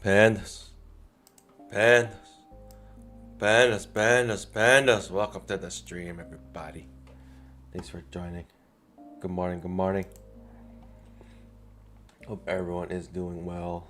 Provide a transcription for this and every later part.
Pandas, pandas, pandas. Welcome to the stream, everybody. Thanks for joining. Good morning, good morning. Hope everyone is doing well.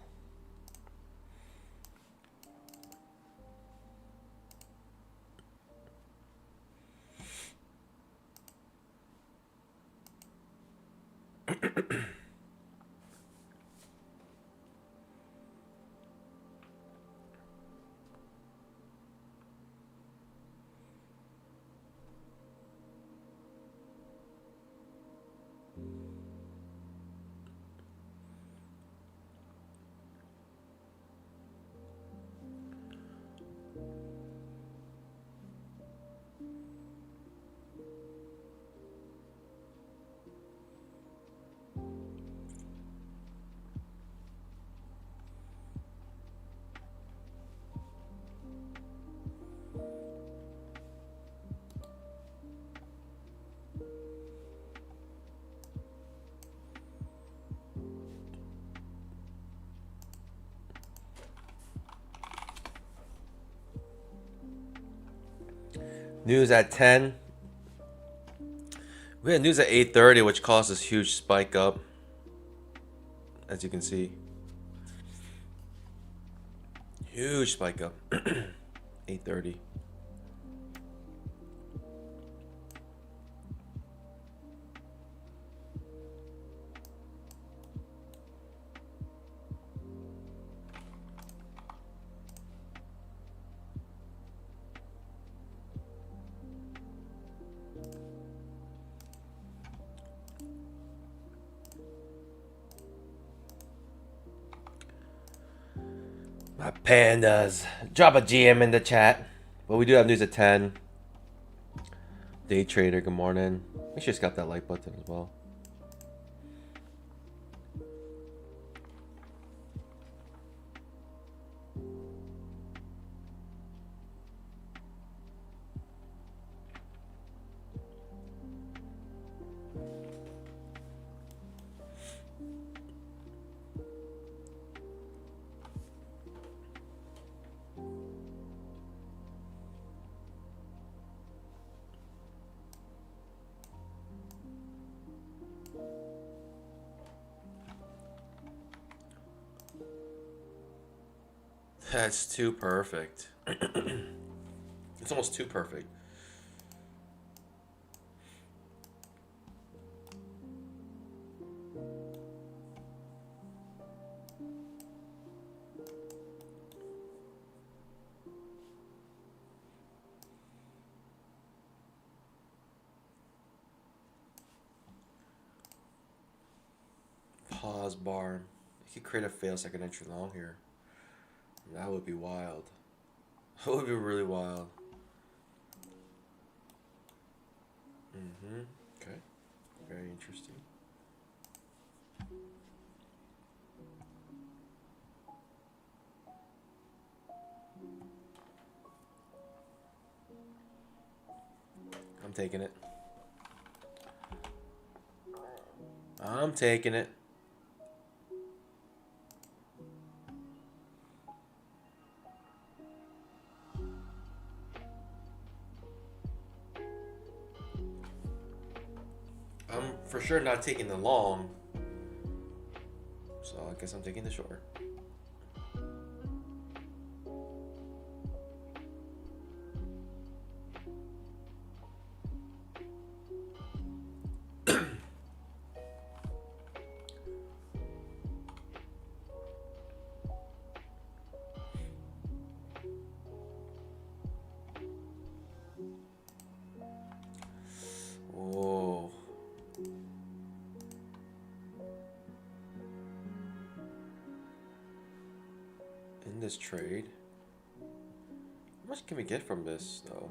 News at 10. We had news at 8:30, which caused this huge spike up. As you can see. Huge spike up. 8:30. My pandas. Drop a GM in the chat. But we do have news at 10. Day trader, good morning. Make sure you got that like button as well. That's too perfect. It's almost too perfect. Pause bar. You could create a fail second entry long here. That would be wild. That would be really wild. Okay. Very interesting. I'm taking it. I'm taking it. I'm for sure not taking the long. So I guess I'm taking the short. Oh. In this trade. How much can we get from this though?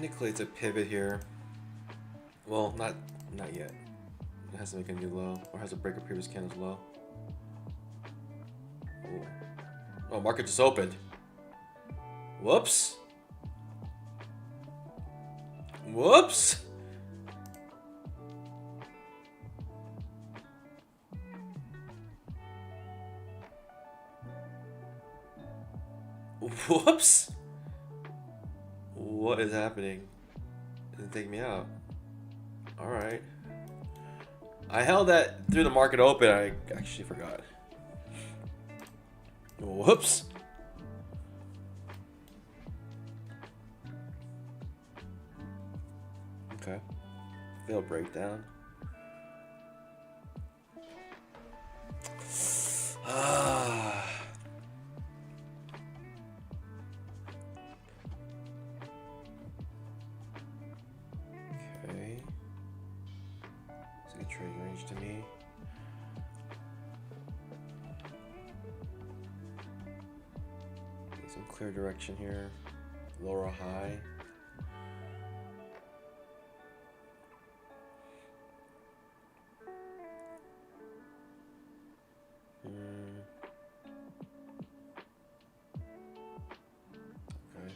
Technically, it's a pivot here. Well, not yet. It has to make a new low, or has to break a previous candle's low. Ooh. Oh, market just opened. Whoops. Whoops. Whoops. What is happening? It didn't take me out. Alright. I held that through the market open. I actually forgot. Whoops. Okay. Failed breakdown. Ah. Okay. It's a good trade range to me. Some clear direction here. Lower high. Okay.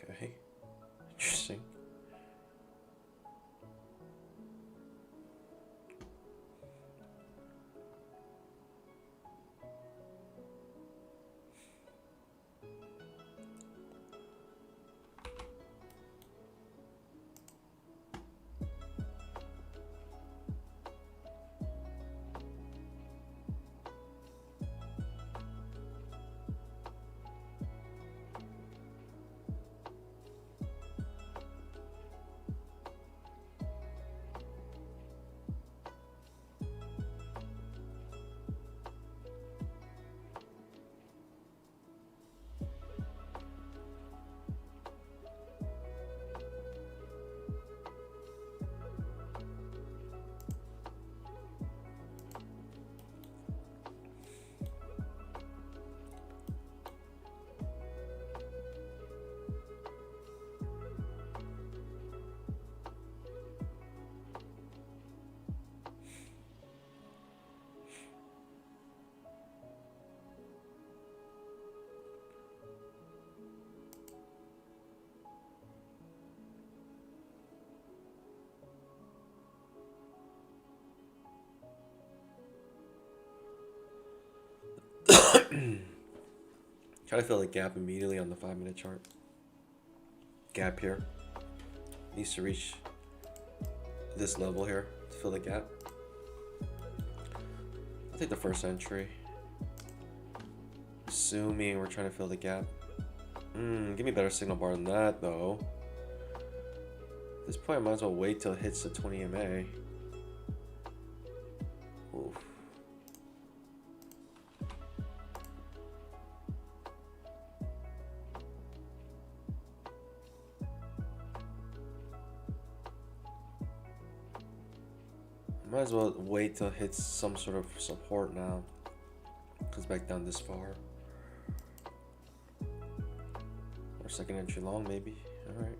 Okay. Interesting. Try to fill the gap immediately on the 5-minute chart. Gap here. Needs to reach this level here to fill the gap. I'll take the first entry. Assuming we're trying to fill the gap. Give me a better signal bar than that though. At this point I might as well wait till it hits the 20 MA. Oof. Might as well wait till it hits some sort of support now. Comes back down this far. Or second entry long maybe. Alright.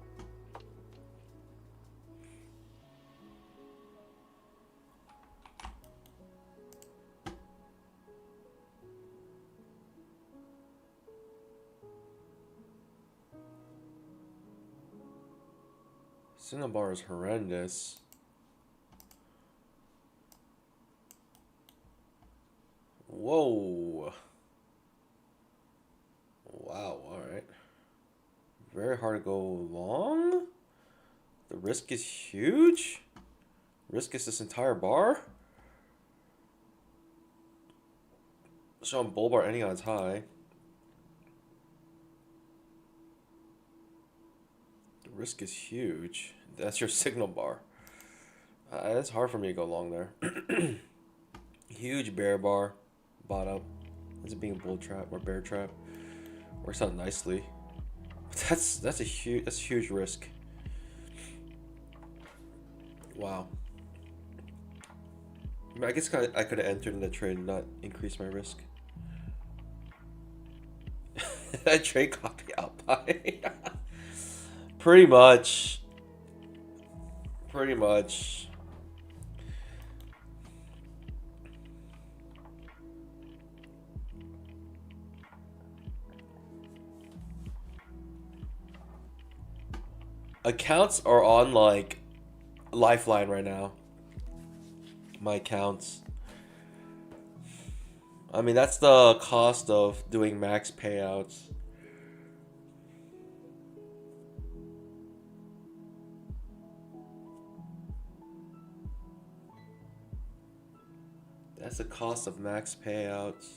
Signal bar is horrendous. Whoa. Wow, alright. Very hard to go long. The risk is huge. Risk is this entire bar. Showing bull bar ending on its high. The risk is huge. That's your signal bar. It's hard for me to go long there. Huge bear bar. Bottom. This is being a bull trap or bear trap. Works out nicely. That's a huge risk. Wow. I mean, I guess I could have entered in the trade and not increase my risk. That trade copy out by. Pretty much. Pretty much. Accounts are on like Lifeline right now. My accounts. I mean, that's the cost of doing max payouts. That's the cost of max payouts.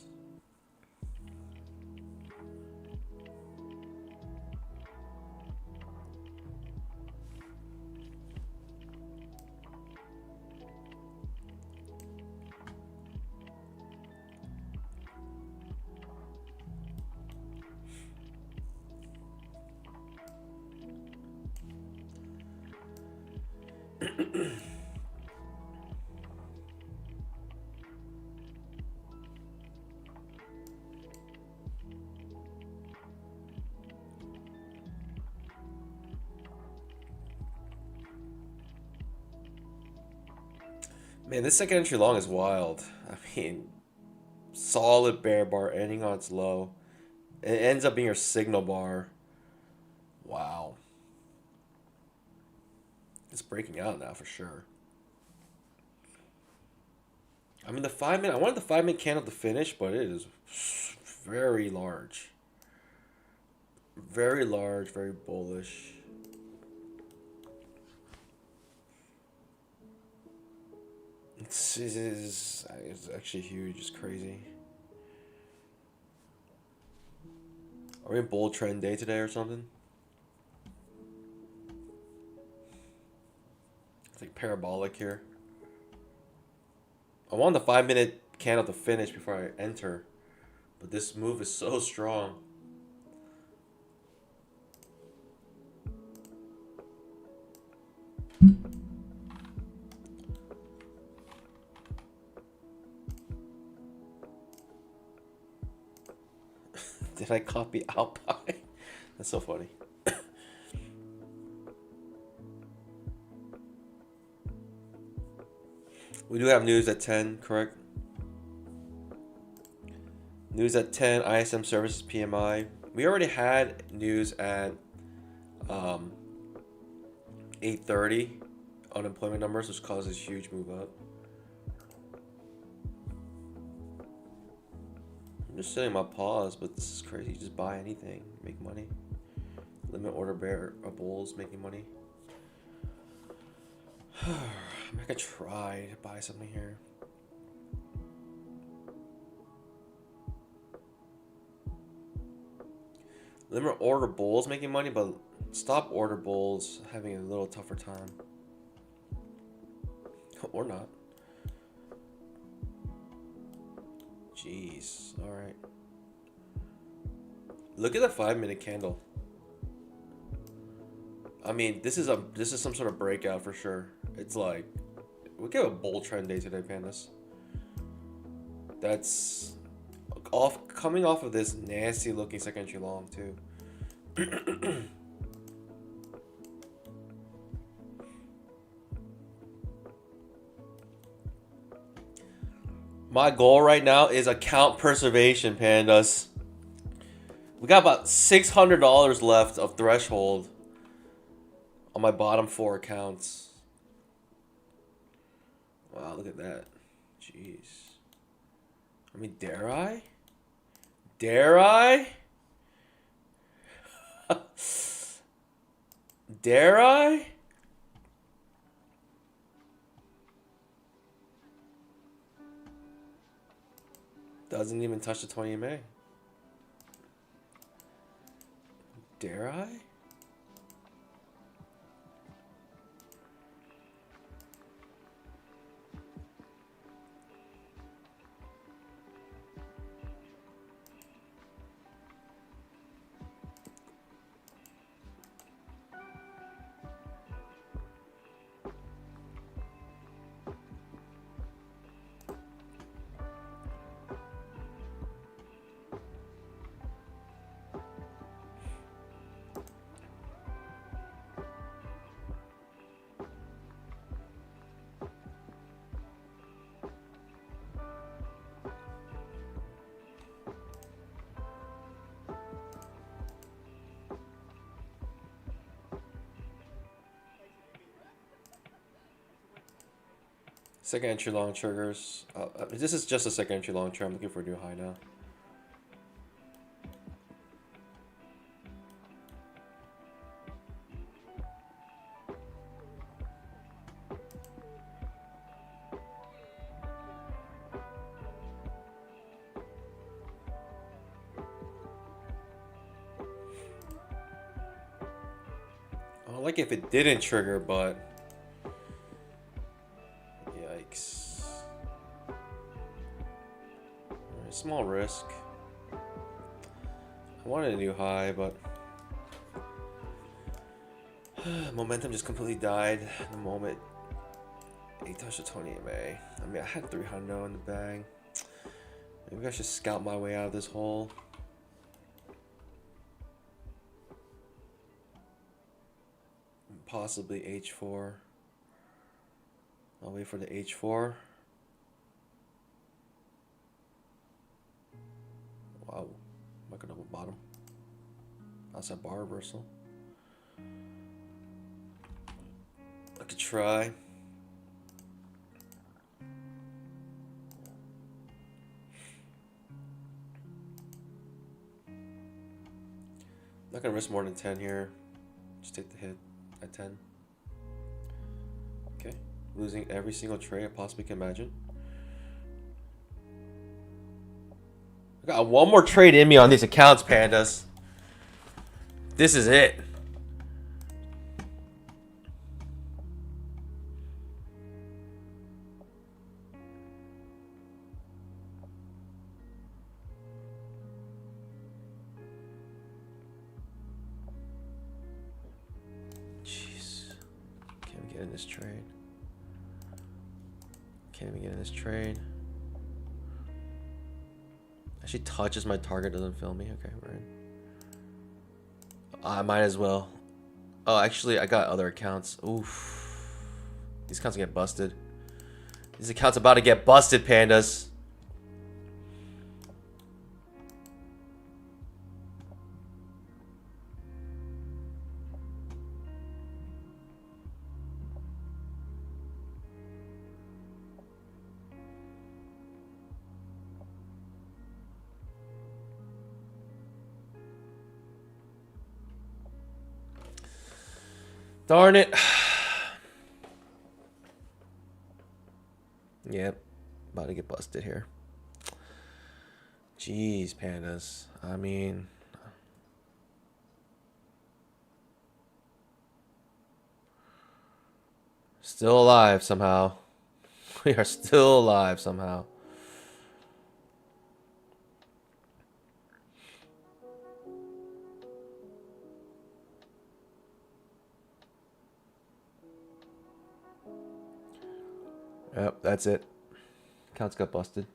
Man, this second entry long is wild. I mean, solid bear bar ending on its low. It ends up being your signal bar. Wow. It's breaking out now for sure. I mean, the 5 minute, I wanted the 5 minute candle to finish, but it is very large. Very large, very bullish. It's actually huge. It's crazy. Are we in bull trend day today or something? It's like parabolic here. I want the 5 minute candle to finish before I enter, but this move is so strong. Did I copy out by? That's so funny. We do have news at 10, correct? News at 10, ISM services PMI. We already had news at 8:30, unemployment numbers, which caused this huge move up. I'm just setting my pause, but this is crazy. Just buy anything, make money. Limit order bear bulls, making money. I'm gonna try to buy something here. Limit order bulls making money, but stop order bulls having a little tougher time. Or not. Jeez. Alright. Look at the 5 minute candle. I mean, this is some sort of breakout for sure. It's like we get a bull trend day today, pandas. That's coming off of this nasty looking second entry long too. My goal right now is account preservation, pandas. We got about $600 left of threshold on my bottom 4 accounts. Wow, look at that. Jeez. I mean, dare I? Dare I? Dare I? Doesn't even touch the 20 MA. Dare I? Second entry long triggers. This is just a second entry long trigger. I'm looking for a new high now. I don't like if it didn't trigger, but yikes. Alright, small risk. I wanted a new high, but momentum just completely died the moment he touched the 20 MA. I mean, I had 300 in the bag. Maybe I should scout my way out of this hole. Possibly H4. I'll wait for the H4. Wow, like a double bottom. That's a bar reversal. I could try. Not gonna risk more than 10 here. Just take the hit at 10. Okay, losing every single trade I possibly can imagine. I got one more trade in me on these accounts, pandas. This is it. In this trade. Can't even get in this trade. Actually touches my target, doesn't fill me. Okay, we're in. I might as well. Oh, actually, I got other accounts. Oof. These accounts get busted. These accounts about to get busted, pandas. Darn it. Yep. About to get busted here. Jeez, pandas. I mean... Still alive somehow. We are still alive somehow. Yep, that's it. Accounts got busted.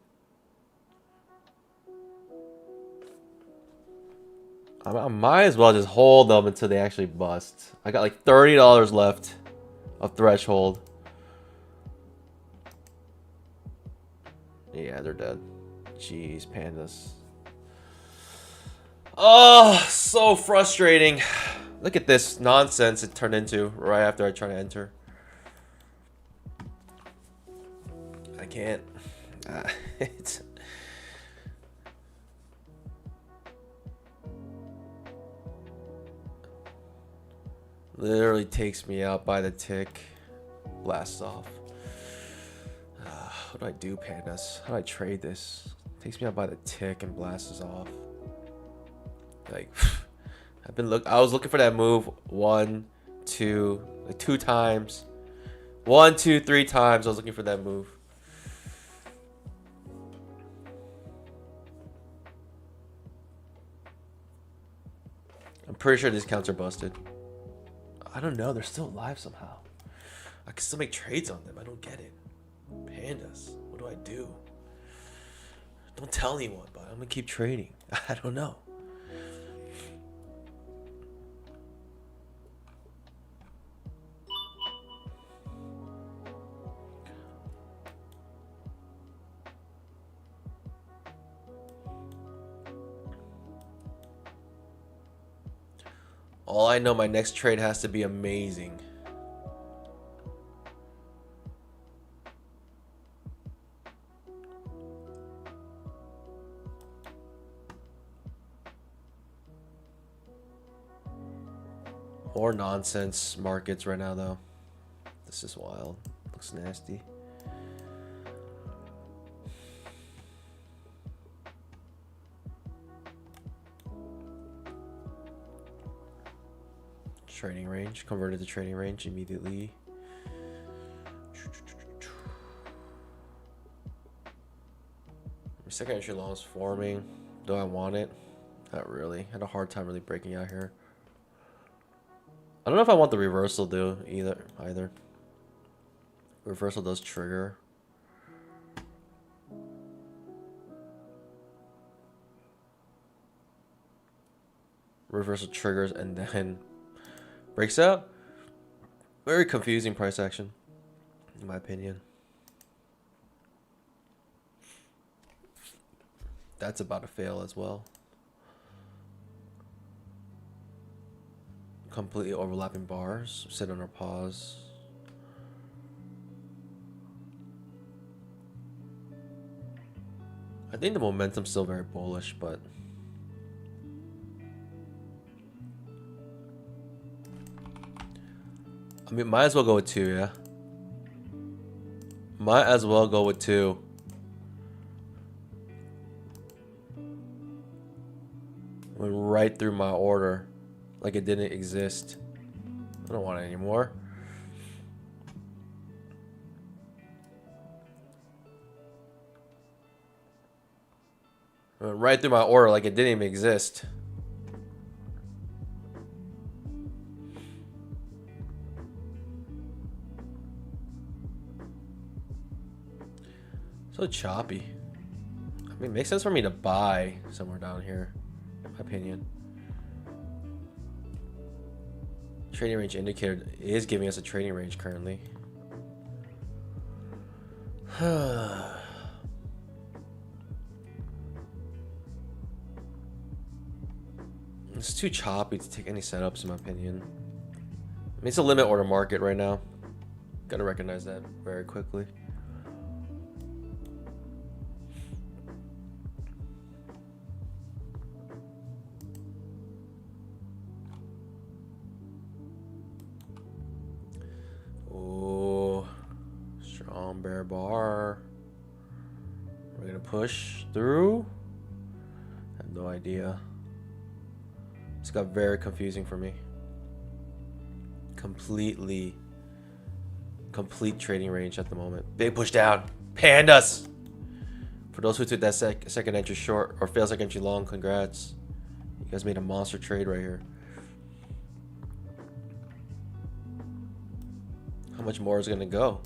I might as well just hold them until they actually bust. I got like $30 left of threshold. Yeah, they're dead. Jeez, pandas. Oh, so frustrating. Look at this nonsense it turned into right after I try to enter. I can't. It's literally takes me out by the tick. Blasts off. What do I do, pandas? How do I trade this? Takes me out by the tick and blasts off. Like, I was looking for that move 1, 2, like 2 times. 1, 2, 3 times I was looking for that move. I'm pretty sure these counts are busted. I don't know. They're still alive somehow. I can still make trades on them. I don't get it. Pandas. What do I do? Don't tell anyone, but I'm going to keep trading. I don't know. All I know, my next trade has to be amazing. More nonsense markets right now, though. This is wild. Looks nasty. Trading range. Converted to trading range immediately. Second entry long is forming. Do I want it? Not really. Had a hard time really breaking out here. I don't know if I want the reversal though either. Reversal does trigger. Reversal triggers and then breaks out. Very confusing price action, in my opinion. That's about to fail as well. Completely overlapping bars. Sit on our pause. I think the momentum's still very bullish, but I mean, might as well go with 2, yeah? Might as well go with 2. Went right through my order like it didn't exist. I don't want it anymore. Went right through my order like it didn't even exist. So choppy. I mean, it makes sense for me to buy somewhere down here, in my opinion. Trading range indicator is giving us a trading range currently. It's too choppy to take any setups, in my opinion. I mean, it's a limit order market right now. Gotta recognize that very quickly. Bear bar. We're gonna push through. I have no idea. It's got very confusing for me. Complete trading range at the moment. Big push down. Pandas. For those who took that second entry short or failed second entry long, congrats. You guys made a monster trade right here. How much more is gonna go?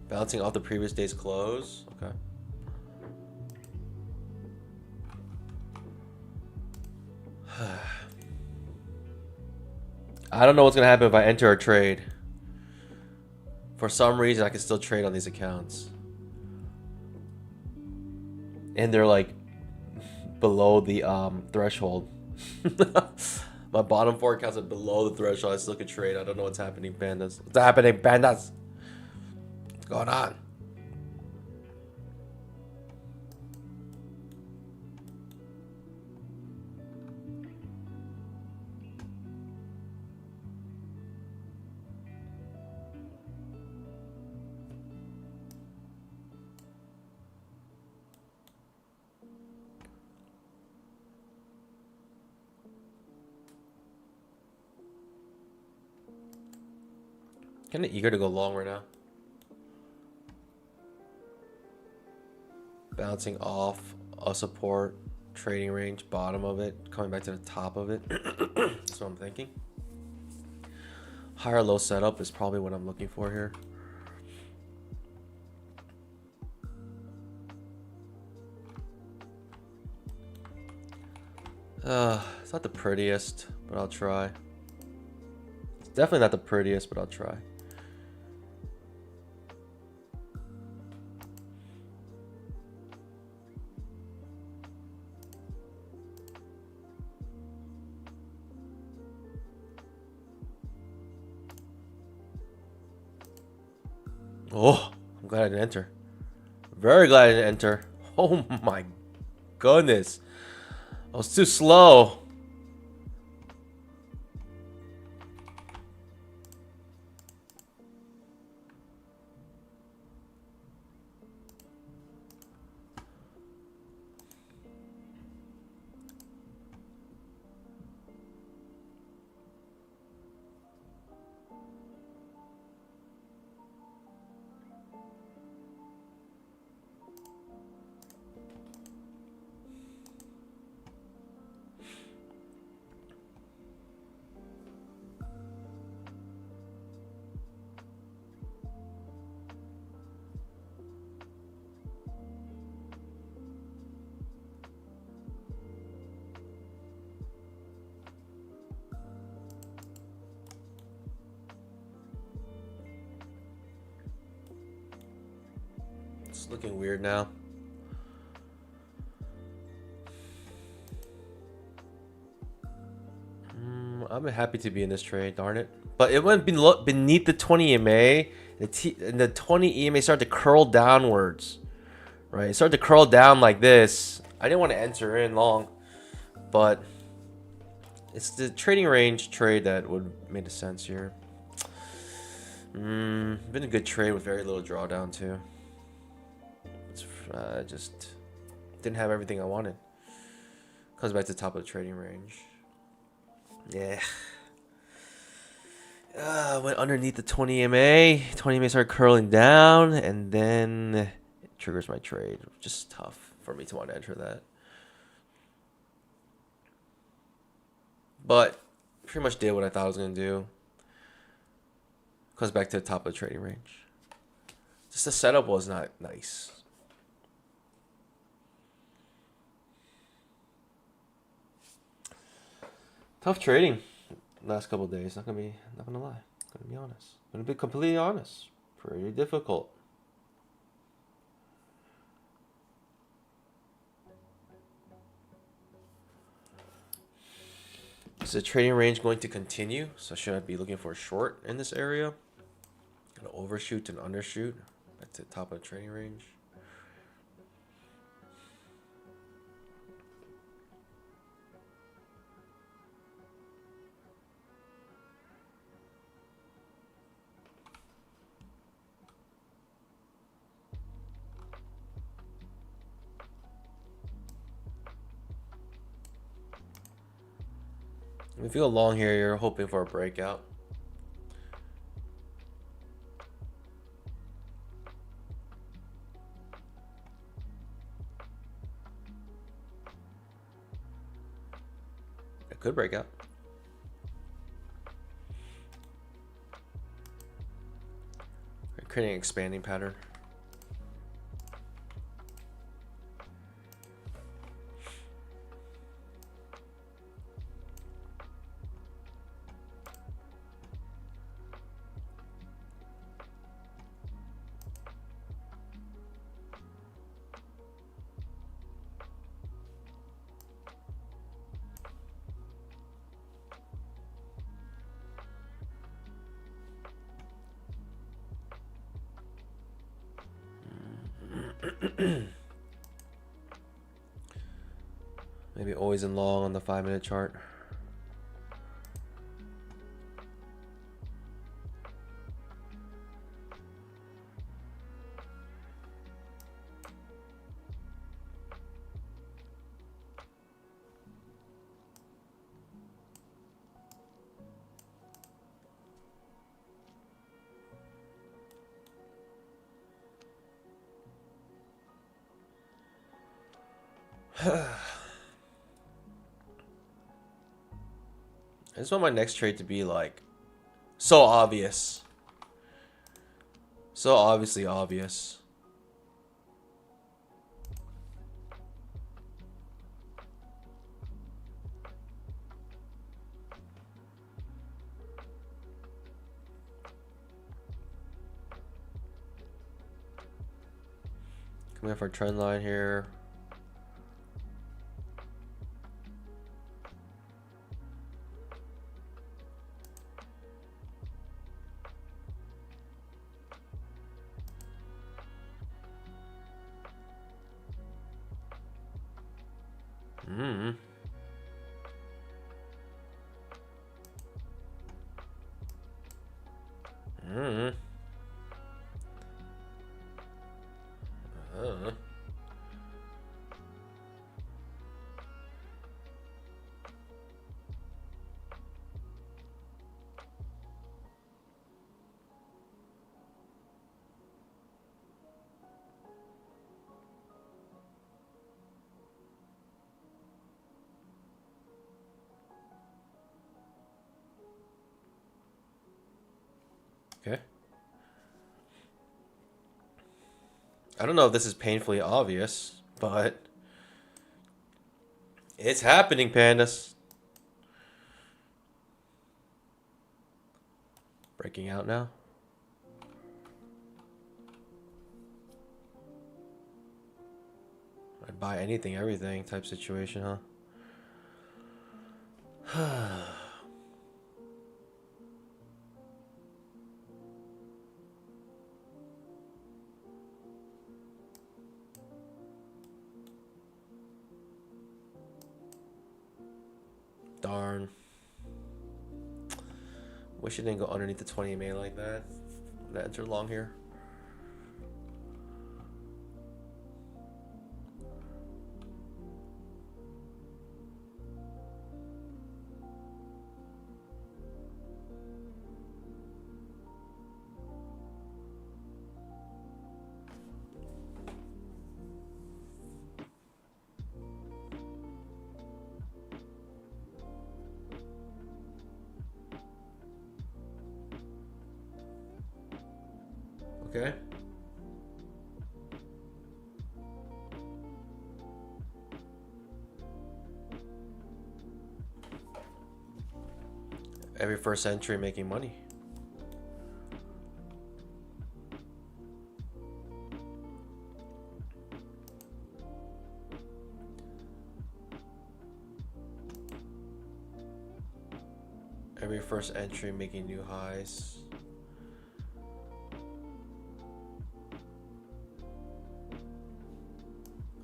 Bouncing off the previous day's close. Okay. I don't know what's going to happen if I enter a trade. For some reason, I can still trade on these accounts. And they're like below the threshold. My bottom forecast is below the threshold. I still could trade. I don't know what's happening, pandas. What's happening, pandas? What's going on? Kind of eager to go long right now. Bouncing off a support, trading range, bottom of it, coming back to the top of it. That's what I'm thinking. Higher low setup is probably what I'm looking for here. It's not the prettiest, but I'll try. It's definitely not the prettiest, but I'll try. Oh, I'm glad I didn't enter. Very glad I didn't enter. Oh my goodness. I was too slow. It's looking weird now. I'm happy to be in this trade, darn it. But it went beneath the 20 EMA, and the 20 EMA started to curl downwards. Right? It started to curl down like this. I didn't want to enter in long, but it's the trading range trade that would make sense here. Been a good trade with very little drawdown too. Just didn't have everything I wanted. Comes back to the top of the trading range. Yeah. Went underneath the 20 EMA. 20 EMA started curling down, and then it triggers my trade. Just tough for me to want to enter that. But pretty much did what I thought I was going to do. Comes back to the top of the trading range. Just the setup was not nice. Tough trading last couple of days. Not gonna lie. Gonna be honest. Gonna be completely honest. Pretty difficult. Is the trading range going to continue? So should I be looking for a short in this area? Gonna overshoot and undershoot back to the top of the trading range. If you go long here, you're hoping for a breakout. It could break out. Creating an expanding pattern. Maybe always in long on the 5-minute chart. I just want my next trade to be like so obvious. So obviously obvious. Coming off our trend line here. Okay. I don't know if this is painfully obvious, but it's happening, pandas. Breaking out now. I'd buy anything, everything type situation, huh? Darn. Wish it didn't go underneath the 20 EMA like that. That entered long here. Okay. Every first entry making money. Every first entry making new highs.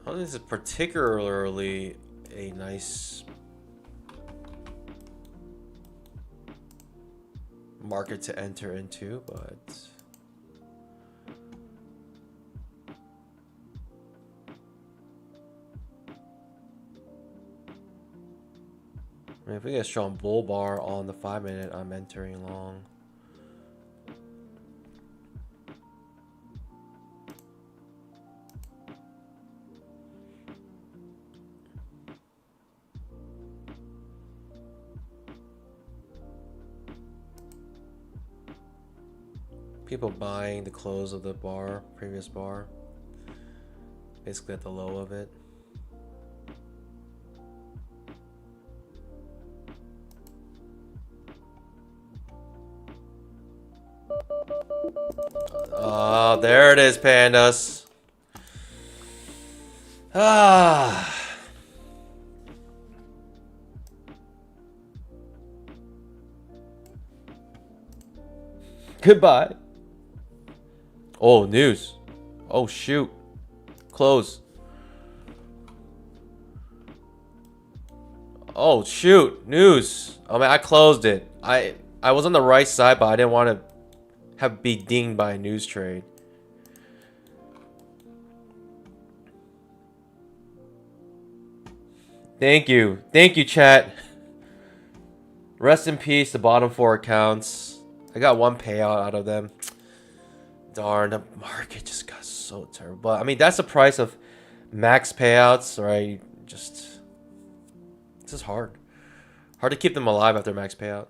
I don't think this is particularly a nice market to enter into, but I mean, if we get a strong bull bar on the 5-minute, I'm entering long. People buying the close of the bar, previous bar, basically at the low of it. Oh, there it is, pandas. Ah. Goodbye. Oh, news. Oh, shoot. close. Oh shoot, news. Oh man, I closed it. I was on the right side, but I didn't want to be dinged by a news trade. Thank you, chat. Rest in peace, the bottom 4 accounts. I got 1 payout out of them. Darn, the market just got so terrible. But I mean, that's the price of max payouts, right? It's just hard. Hard to keep them alive after max payout.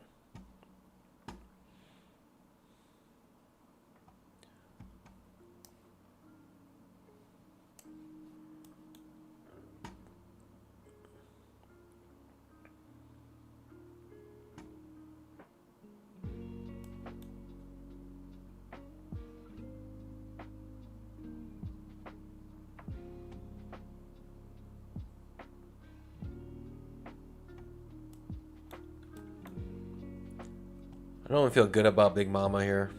I don't feel good about Big Mama here.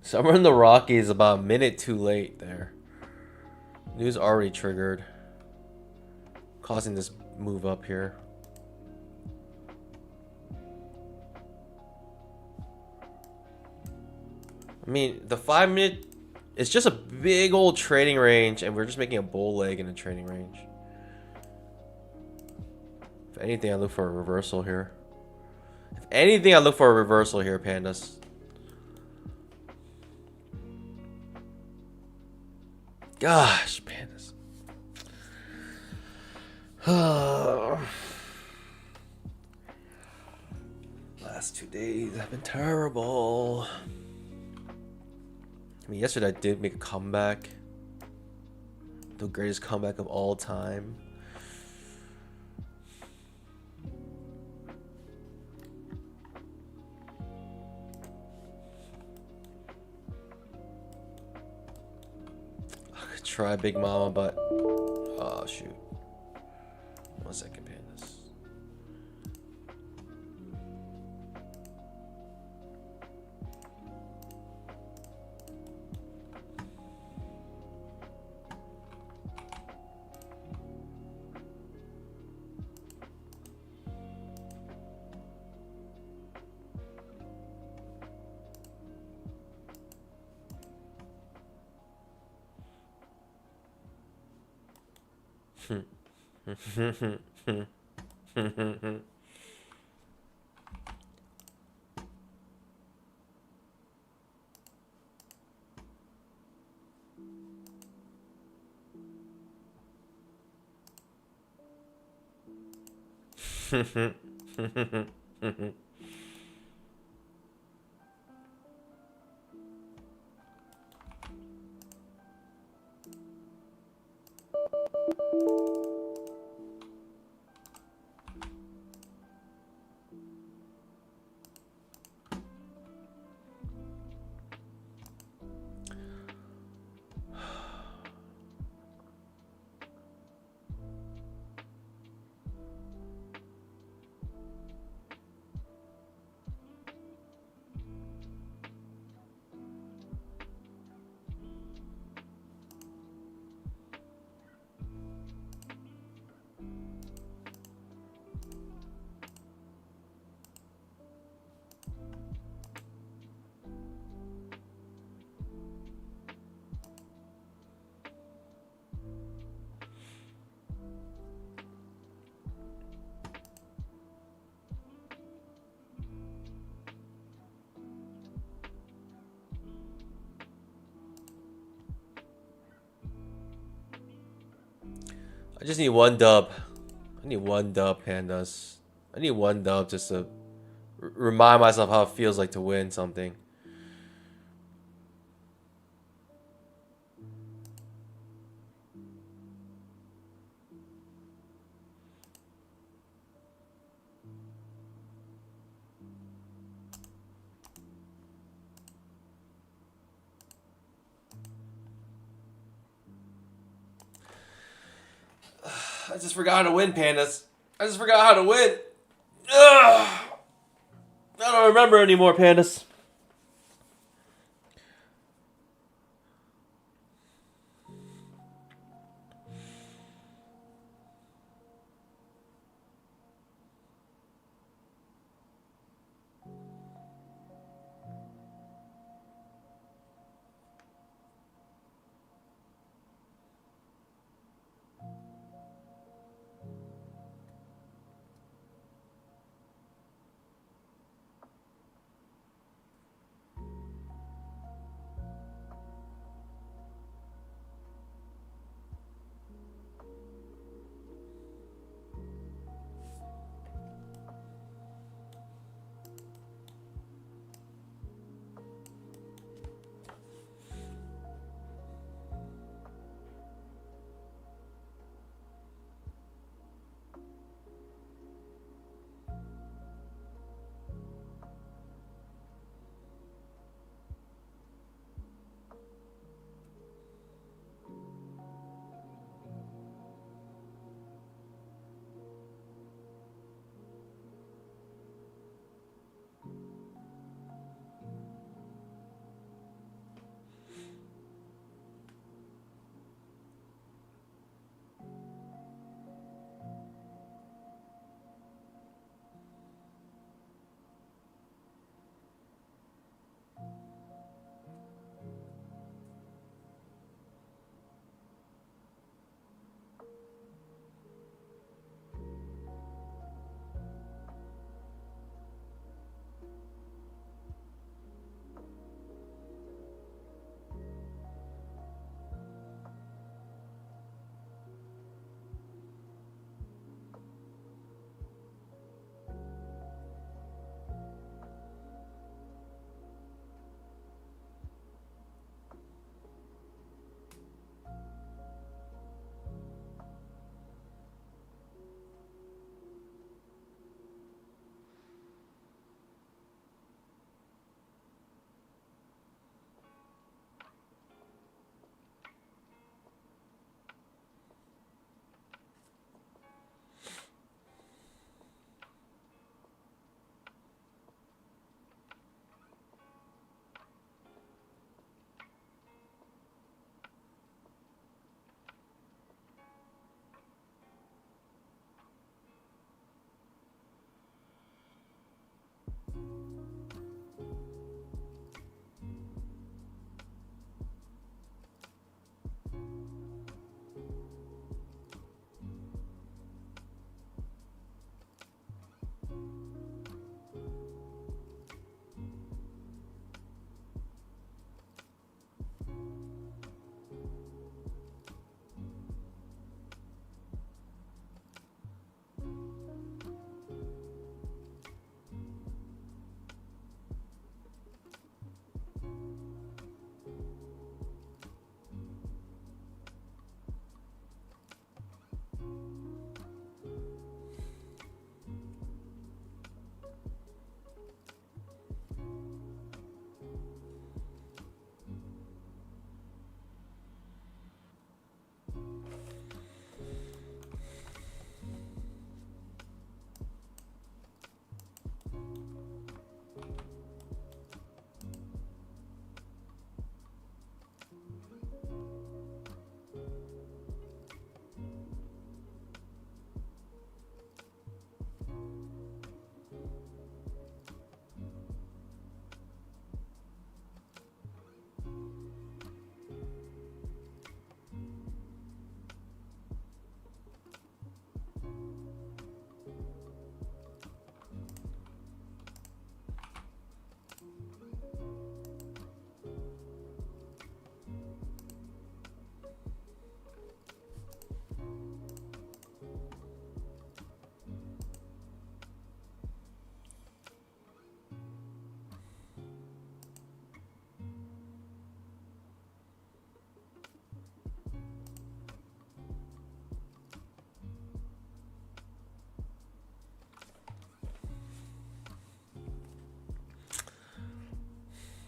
Somewhere in the Rockies about a minute too late there. News already triggered. Causing this move up here. I mean, the 5-minute, it's just a big old trading range, and we're just making a bull leg in a trading range. If anything, I look for a reversal here. If anything, I look for a reversal here, pandas. Gosh, pandas. Last 2 days have been terrible. I mean, yesterday I did make a comeback. The greatest comeback of all time. I could try Big Mama, but... oh, shoot. 1 second, pandas. I just need 1 dub. I need 1 dub, pandas. I need 1 dub just to remind myself how it feels like to win something. I just forgot how to win, pandas. I just forgot how to win. Ugh. I don't remember anymore, pandas.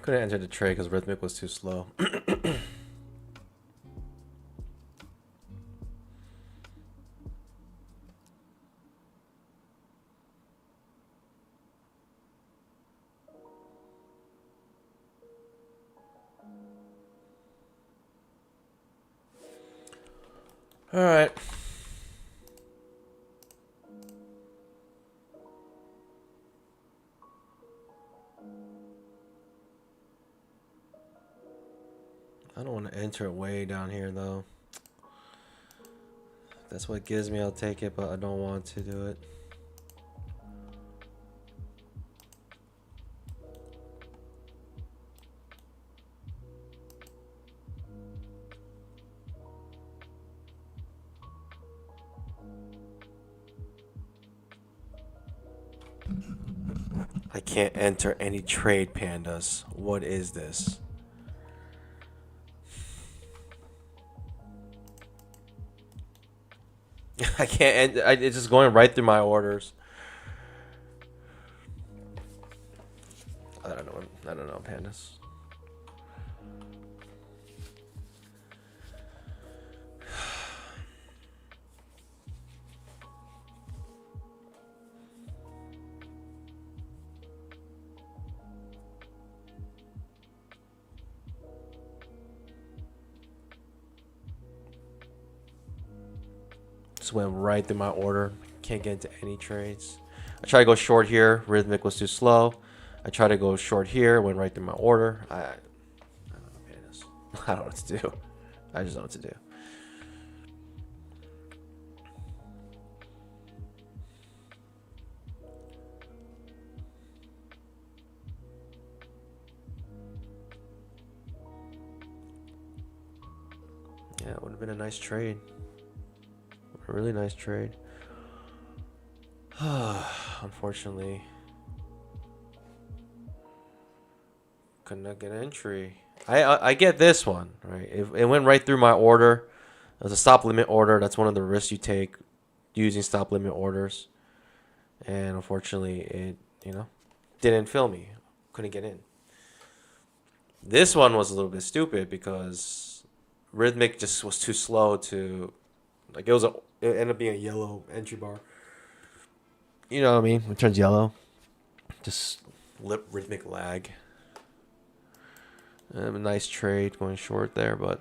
Couldn't enter the trade because Rhythmic was too slow. All right. I don't want to enter it way down here though. If that's what gives me, I'll take it, but I don't want to do it. I can't enter any trade, pandas. What is this? I can't. It's just going right through my orders. I don't know. I don't know, pandas. Just went right through my order. Can't get into any trades. I tried to go short here. Rhythmic was too slow. I tried to go short here. Went right through my order. I don't know, pandas. I don't know what to do. I just don't know what to do. Yeah, it would have been a nice trade. A really nice trade. Unfortunately, could not get an entry. I get this one, right? It went right through my order. It was a stop limit order. That's one of the risks you take using stop limit orders. And unfortunately, it, didn't fill me. Couldn't get in. This one was a little bit stupid because Rhythmic just was too slow to, like, it ended up being a yellow entry bar. You know what I mean? It turns yellow. Just Rhythmic lag. A nice trade going short there, but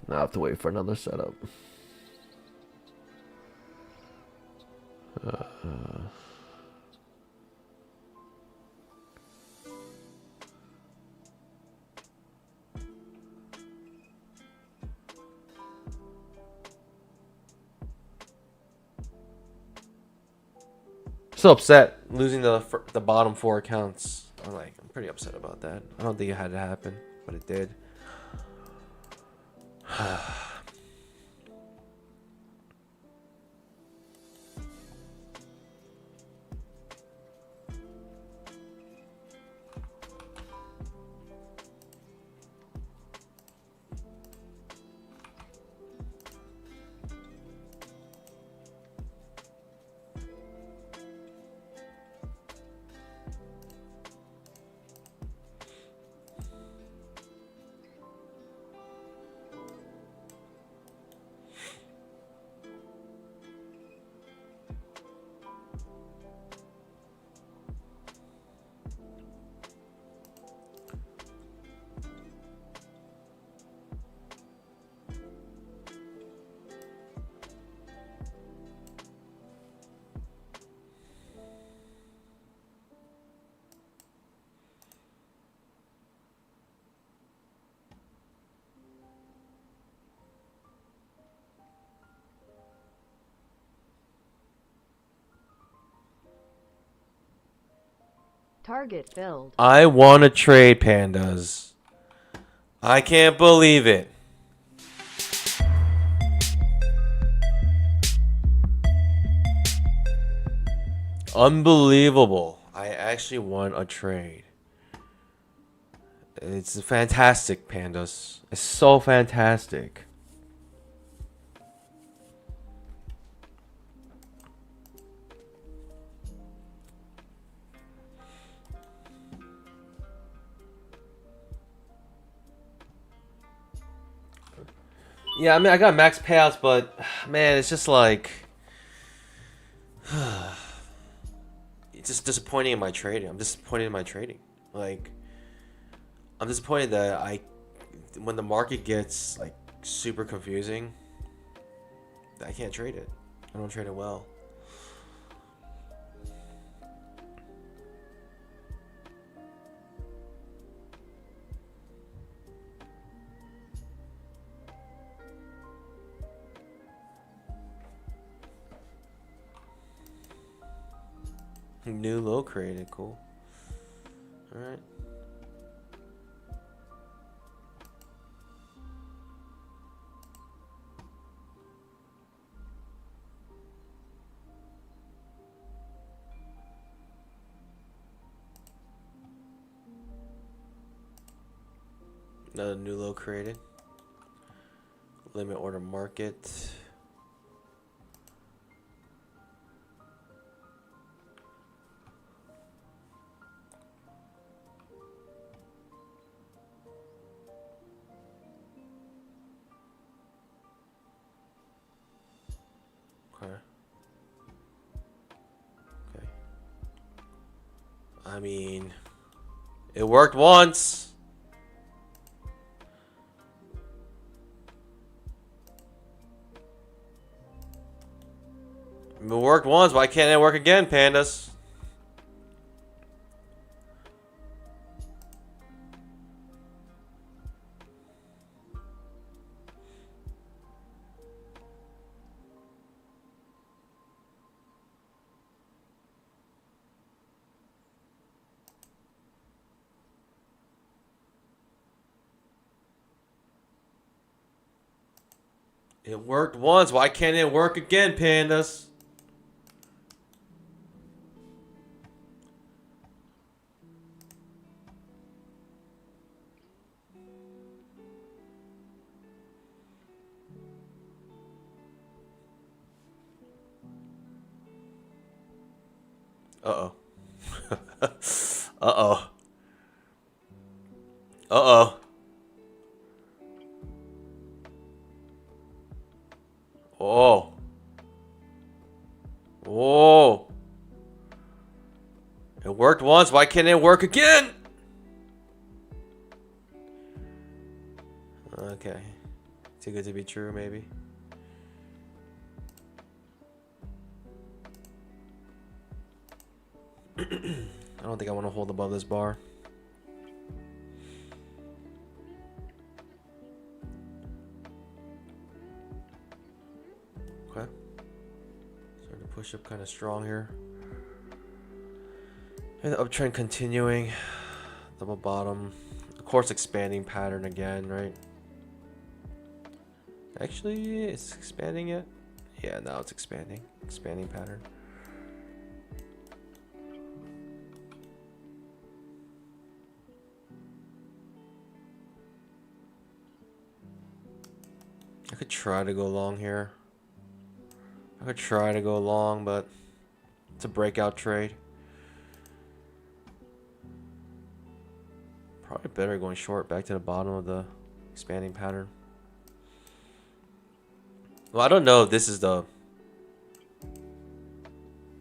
now I have to wait for another setup. So upset losing the bottom 4 accounts. I'm pretty upset about that. I don't think it had to happen, but it did. Target filled. I want to trade, pandas. I can't believe it. Unbelievable. I actually won a trade. It's fantastic, pandas. It's so fantastic. Yeah, I mean, I got max payouts, but man, it's just like it's just disappointing in my trading. I'm disappointed in my trading. Like, I'm disappointed that when the market gets like super confusing, I can't trade it. I don't trade it well. New low created, cool. All right. Another new low created. Limit order market. Okay. Okay. I mean, it worked once. It worked once. Why can't it work again, pandas? It worked once. Why can't it work again, pandas? Uh-oh. Uh-oh. Uh-oh. Oh. Oh. It worked once. Why can't it work again? Okay. Too good to be true, maybe. I don't think I want to hold above this bar. Okay. Starting to push up kind of strong here. And the uptrend continuing. Double bottom. Of course, expanding pattern again, right? Actually, it's expanding it. Yeah, now it's expanding. Expanding pattern. I could try to go long here. I could try to go long, but it's a breakout trade. Probably better going short back to the bottom of the expanding pattern. Well, I don't know if this is the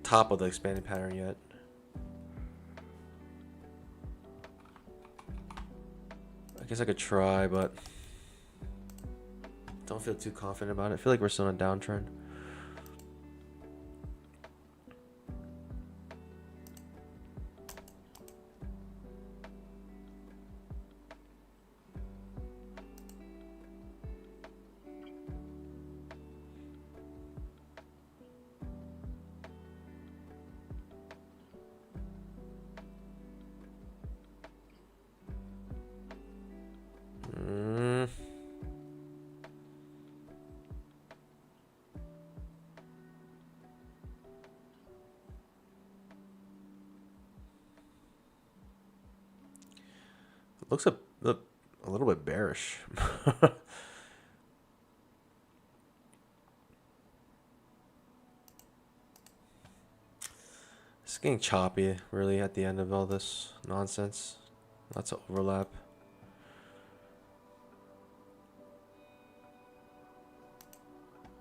top of the expanding pattern yet. I guess I could try, but don't feel too confident about it. I feel like we're still in a downtrend. Looks a little bit bearish. It's getting choppy, really, at the end of all this nonsense. Lots of overlap.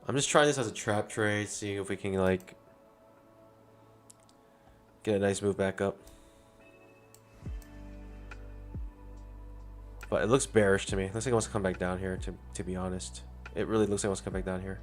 I'm just trying this as a trap trade, seeing if we can like get a nice move back up. But it looks bearish to me. Looks like it wants to come back down here, to be honest. It really looks like it wants to come back down here.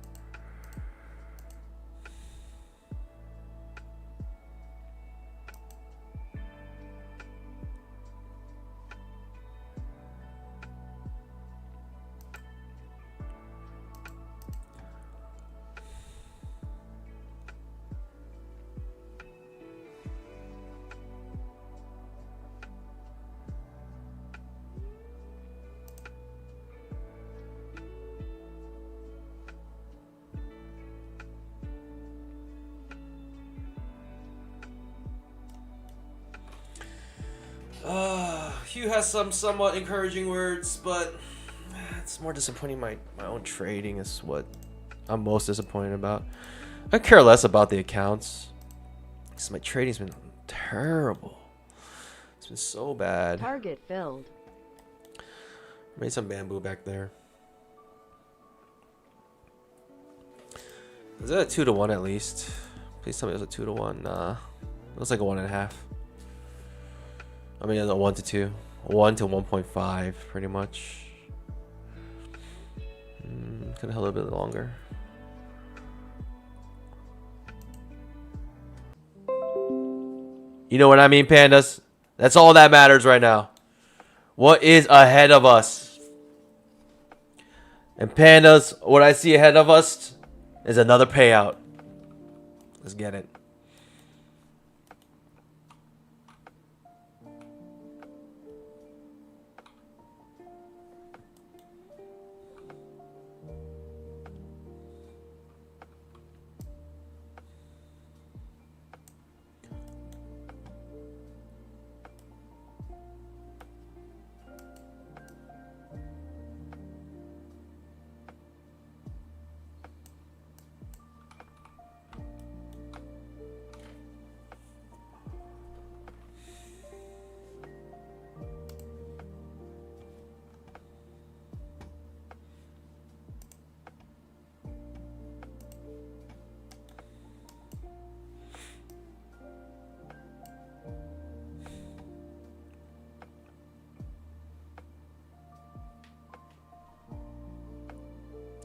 Hugh has some somewhat encouraging words, but it's more disappointing. My own trading is what I'm most disappointed about. I care less about the accounts, because my trading's been terrible. It's been so bad. Target filled. Made some bamboo back there. Is that a 2-to-1 at least? Please tell me it was a 2-to-1. Nah, it was like a 1.5. I mean, a 1-to-2, 1 to 1.5, pretty much. Could have held a bit longer. You know what I mean, pandas? That's all that matters right now. What is ahead of us? And pandas, what I see ahead of us is another payout. Let's get it.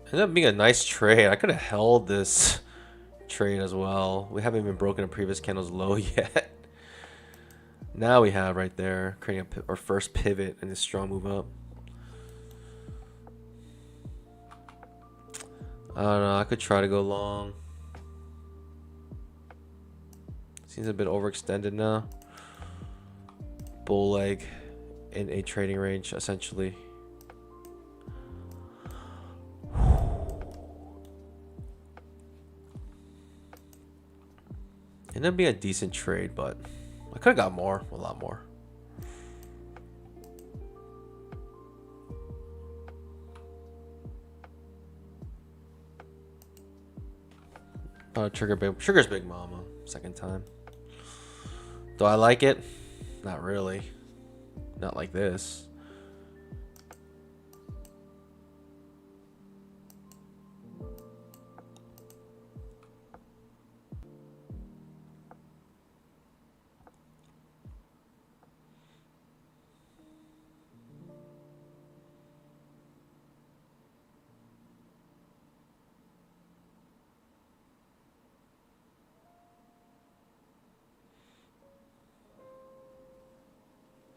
Ended up being a nice trade. I could have held this trade as well. We haven't even broken a previous candle's low yet. Now we have right there, creating our first pivot in this strong move up. I don't know. I could try to go long. Seems a bit overextended now. Bull leg in a trading range, essentially. Ended up being a decent trade, but I could have got more, a lot more. Sugar's Big Mama, second time. Do I like it? Not really. Not like this.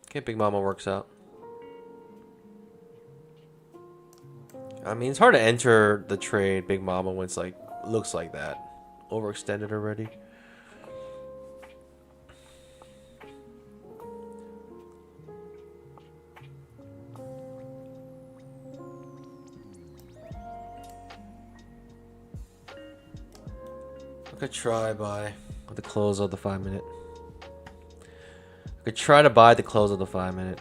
Okay, Big Mama works out. I mean, it's hard to enter the trade Big Mama when it's like, looks like that. Overextended already. I could try buy at the close of the 5-minute. I could try to buy at the close of the 5-minute.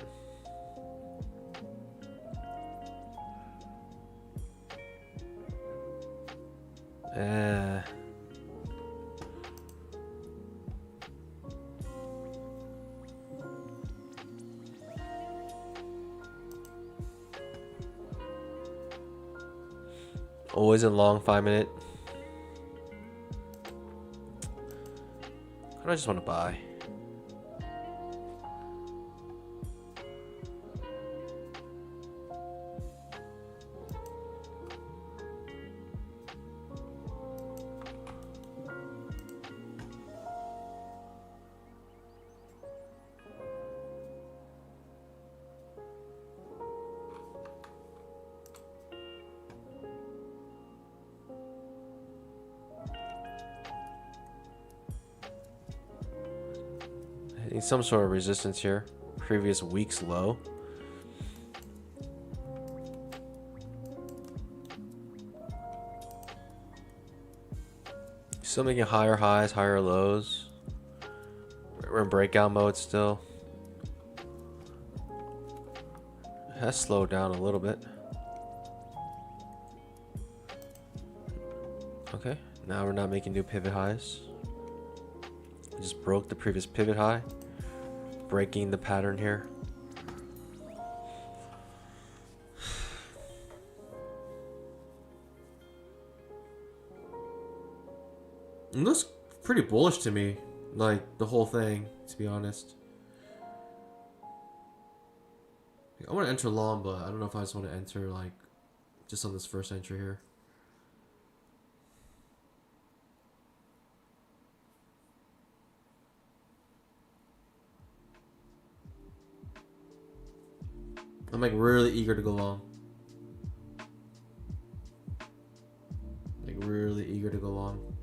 Always in long 5 minute. I just want to buy. Hitting some sort of resistance here. Previous week's low. Still making higher highs, higher lows. We're in breakout mode still. It has slowed down a little bit. Okay, now we're not making new pivot highs. We just broke the previous pivot high. Breaking the pattern here. It looks pretty bullish to me, like the whole thing, to be honest. I want to enter long, but I don't know if I just want to enter like just on this first entry here. I'm like really eager to go long. Like really eager to go long.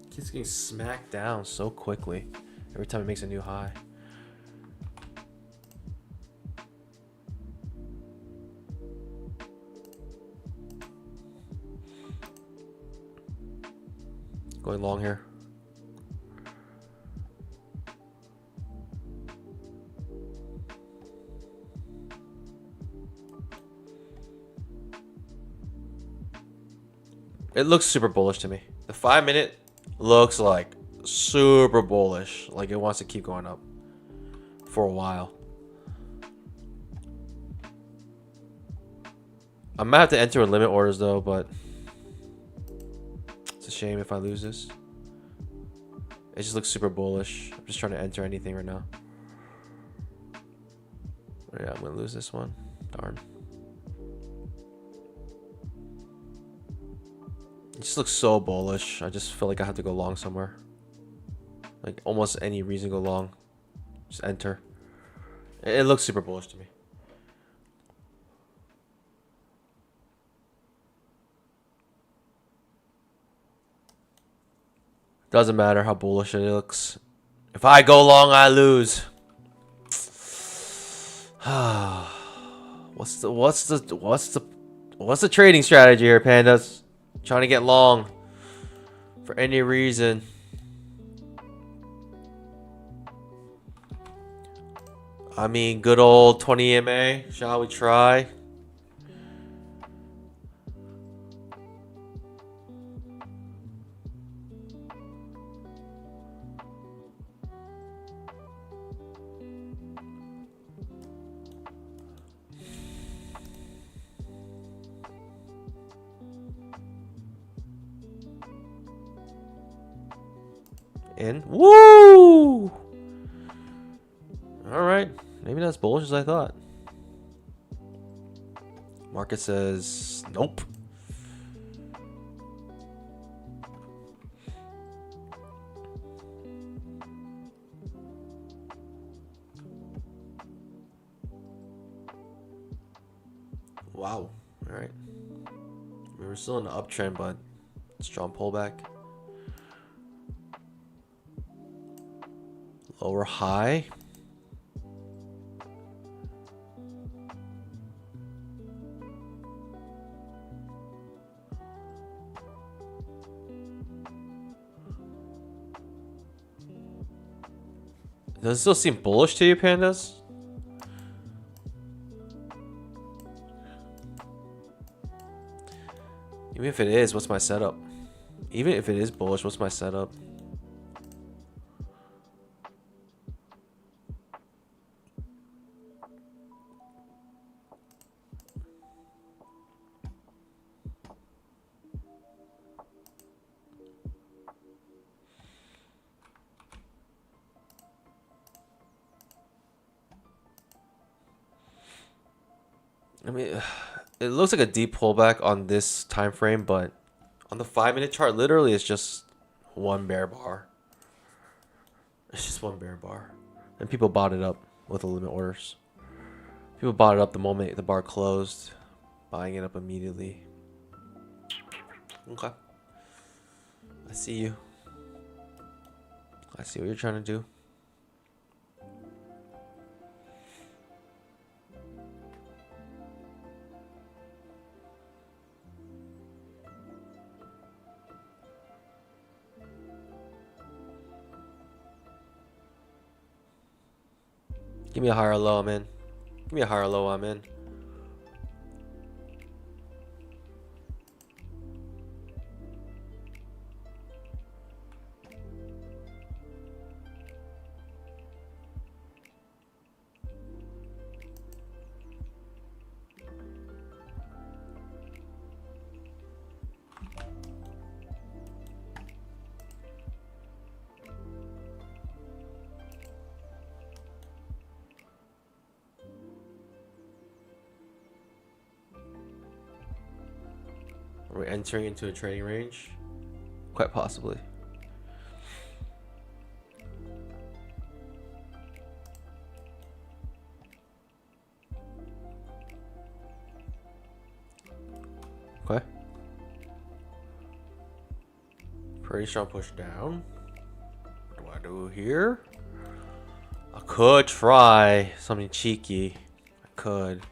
Keeps getting smacked down so quickly every time it makes a new high. Going long here. It looks super bullish to me. The 5 minute looks like super bullish. Like it wants to keep going up for a while. I might have to enter in limit orders though, but it's a shame if I lose this. It just looks super bullish. I'm just trying to enter anything right now. Yeah, I'm gonna lose this one. Darn. It just looks so bullish. I just feel like I have to go long somewhere. Like almost any reason to go long. Just enter. It looks super bullish to me. Doesn't matter how bullish it looks. If I go long, I lose. What's the trading strategy here, pandas? Trying to get long for any reason. I mean, good old 20 EMA. Shall we try? In. Woo! Alright. Maybe not as bullish as I thought. Market says nope. Wow. Alright. We're still in the uptrend, but strong pullback. Lower high. Does it still seem bullish to you, pandas? Even if it is, what's my setup? Even if it is bullish, what's my setup? I mean, it looks like a deep pullback on this time frame, but on the 5-minute chart, literally, it's just one bear bar. It's just one bear bar, and people bought it up with the limit orders. People bought it up the moment the bar closed, buying it up immediately. Okay, I see you. I see what you're trying to do. Give me a higher low, I'm in. Give me a higher low, I'm in. Are we entering into a trading range? Quite possibly. Okay. Pretty strong push down. What do I do here? I could try something cheeky. I could.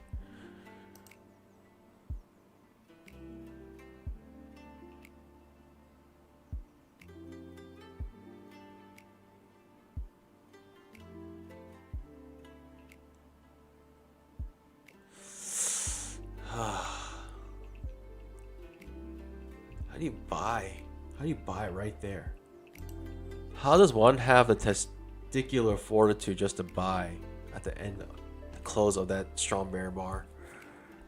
How do you buy? How do you buy right there? How does one have the testicular fortitude just to buy at the end, the close of that strong bear bar?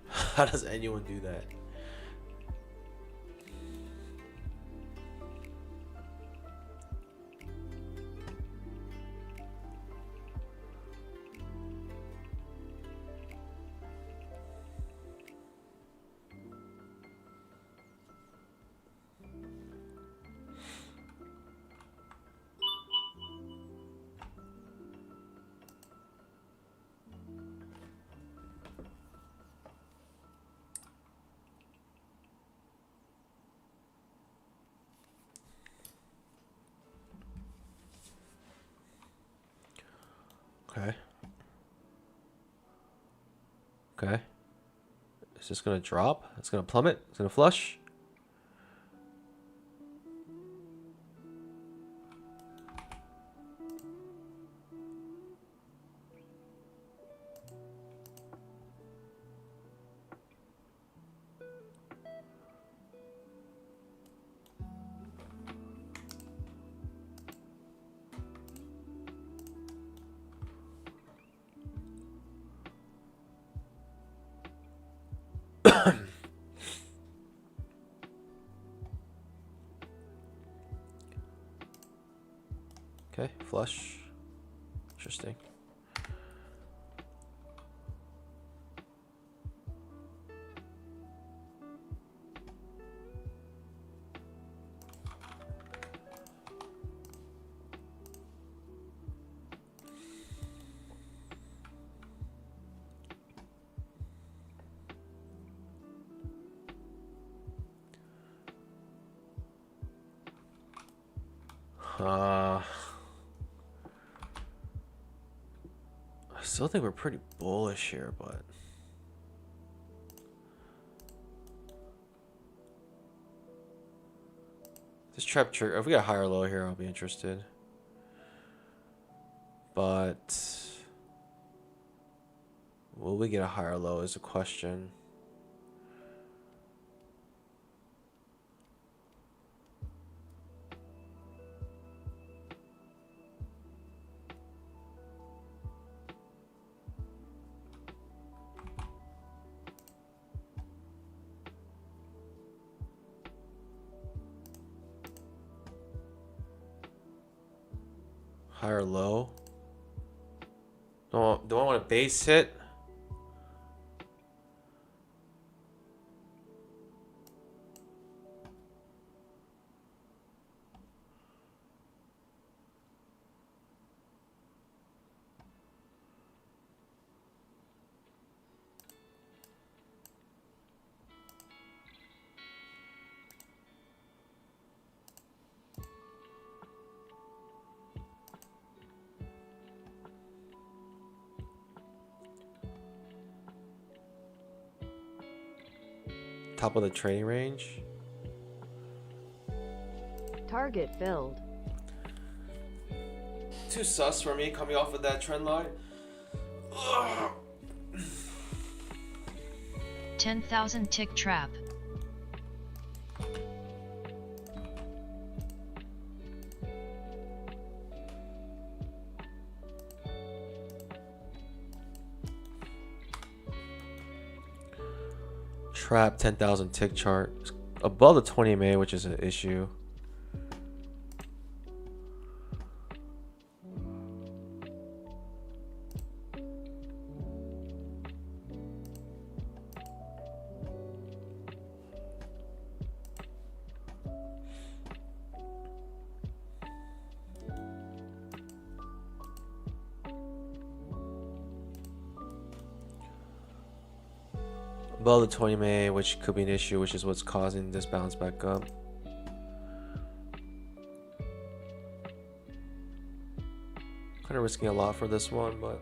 How does anyone do that? Okay. Okay. Is this gonna drop? It's gonna plummet? It's gonna flush? Okay, flush. Interesting. I still think we're pretty bullish here, but this trap trigger, if we got a higher low here, I'll be interested. But will we get a higher low is a question. Higher low. Do I want a base hit? top of the trading range. Target filled. Too sus for me coming off of that trend line. Ugh. 10,000 tick trap. Trap 10,000 tick chart above the 20 MA, which is an issue. Above the 20 MA, which could be an issue, which is what's causing this bounce back up. Kind of risking a lot for this one, but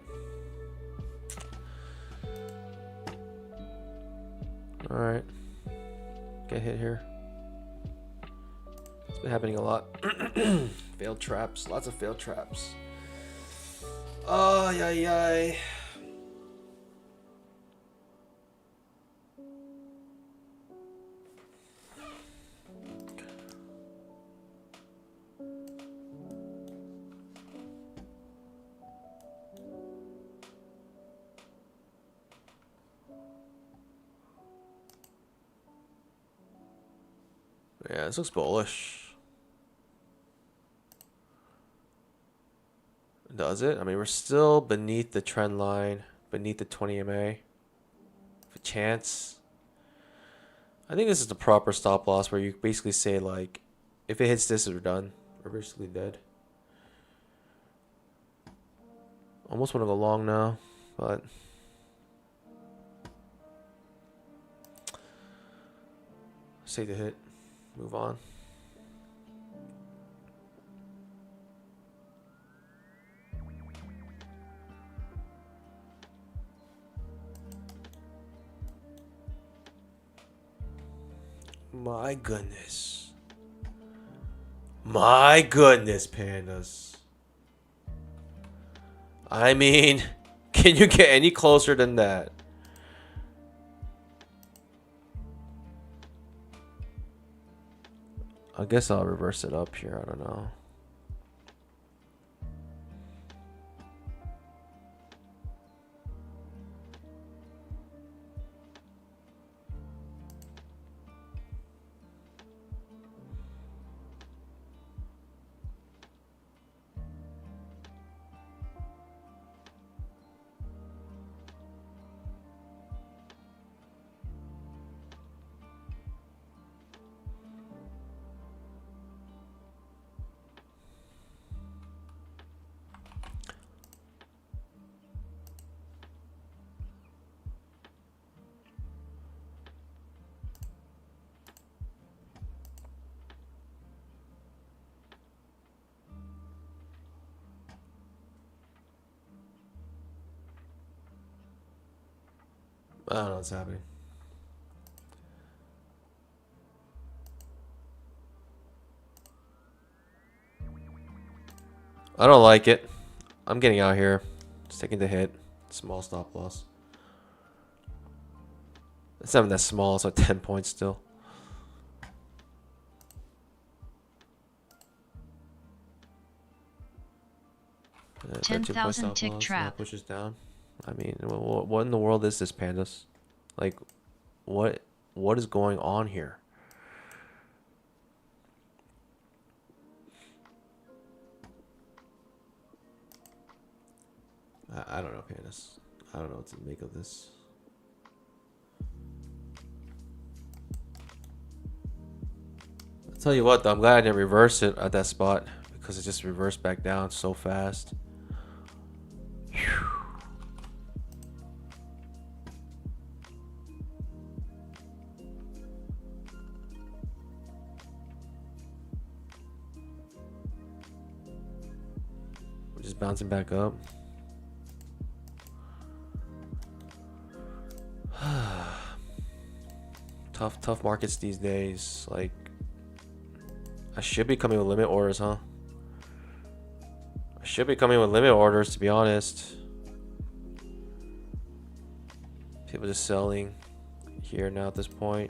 all right, get hit here. It's been happening a lot. Failed traps, lots of failed traps. Oh, yeah. Yeah, this looks bullish. Does it? I mean, we're still beneath the trend line, beneath the 20 MA. A chance. I think this is the proper stop loss where you basically say, like, if it hits this, we're done. We're basically dead. Almost want to go long now, but say the hit. Move on. My goodness. My goodness, pandas. I mean, can you get any closer than that? I guess I'll reverse it up here. I don't know. I don't know what's happening. I don't like it. I'm getting out here. Just taking the hit. Small stop loss. It's not even that small. It's like 10 points still. 10,000 tick trap. Pushes down. I mean, what in the world is this, pandas? Like, what is going on here? I don't know, pandas. I don't know what to make of this. I'll tell you what, though, I'm glad I didn't reverse it at that spot because it just reversed back down so fast. Whew. We're just bouncing back up. Tough markets these days. Like, I should be coming with limit orders, huh? I should be coming with limit orders, to be honest. People just selling here now at this point.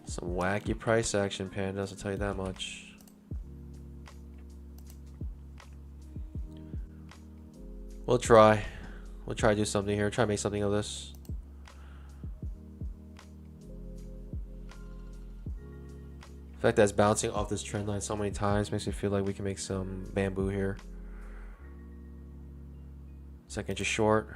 Some wacky price action, pandas, I'll tell you that much. We'll try. We'll try to do something here. Try to make something of this. The fact that it's bouncing off this trend line so many times makes me feel like we can make some bamboo here. Second just short.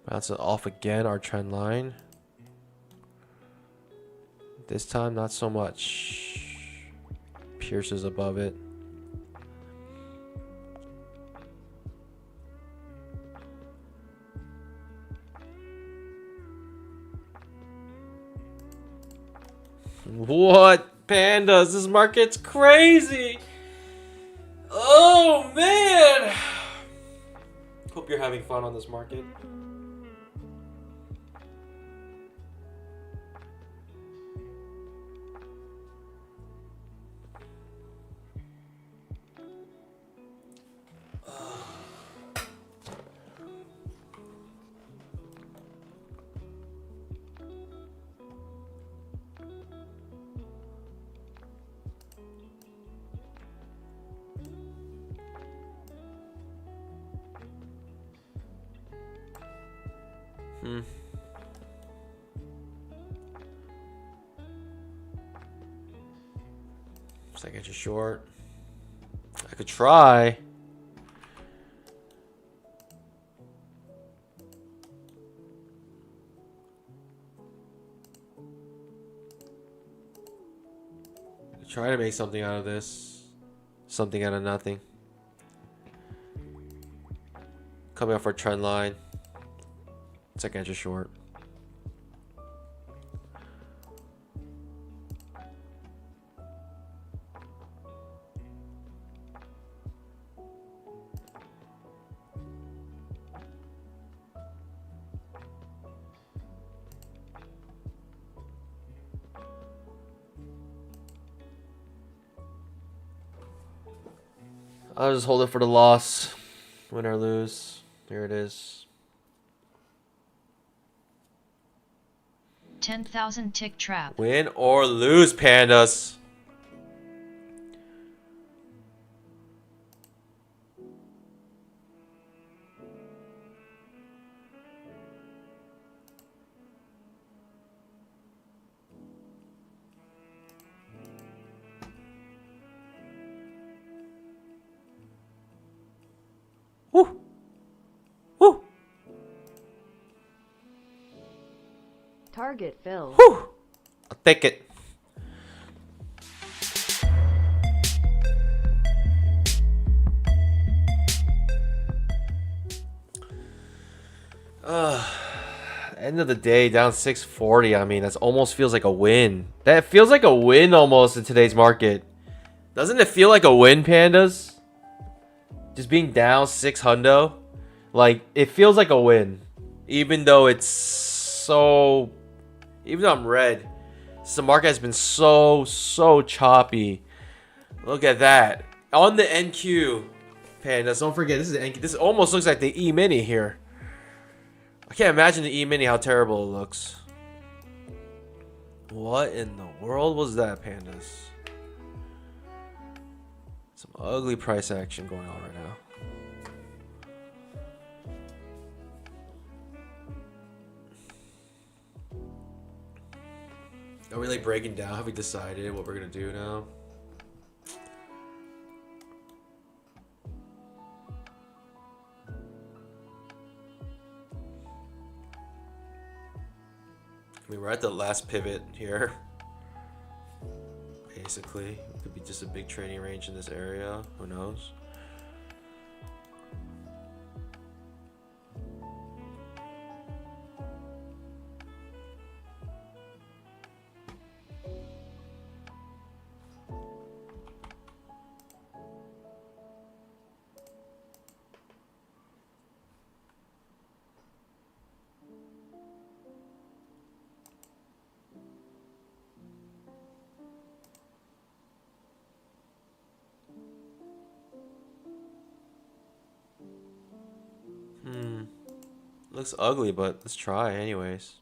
Bounce it off again, our trend line. This time, not so much. Pierces above it. What? Pandas, this market's crazy. Oh, man. Hope you're having fun on this market. Second just short. I could try. Try to make something out of this. Something out of nothing. Coming off our trend line. Second just short. I'll just hold it for the loss. Win or lose. Here it is. 10,000 tick trap. Win or lose, pandas. Woo! Woo! Target filled. Whew. I'll take it. End of the day, down 640. I mean, that almost feels like a win. That feels like a win almost in today's market. Doesn't it feel like a win, pandas? Just being down 600. Like, it feels like a win. Even though it's so... Even though I'm red. The market has been so choppy. Look at that. On the NQ. Pandas, don't forget, this is the NQ. This almost looks like the EMINI here. I can't imagine the EMINI, how terrible it looks. What in the world was that, pandas? Some ugly price action going on right now. Are we like breaking down? Have we decided what we're gonna do now? I mean, we're at the last pivot here. Basically, it could be just a big trading range in this area. Who knows? Looks ugly, but let's try anyways.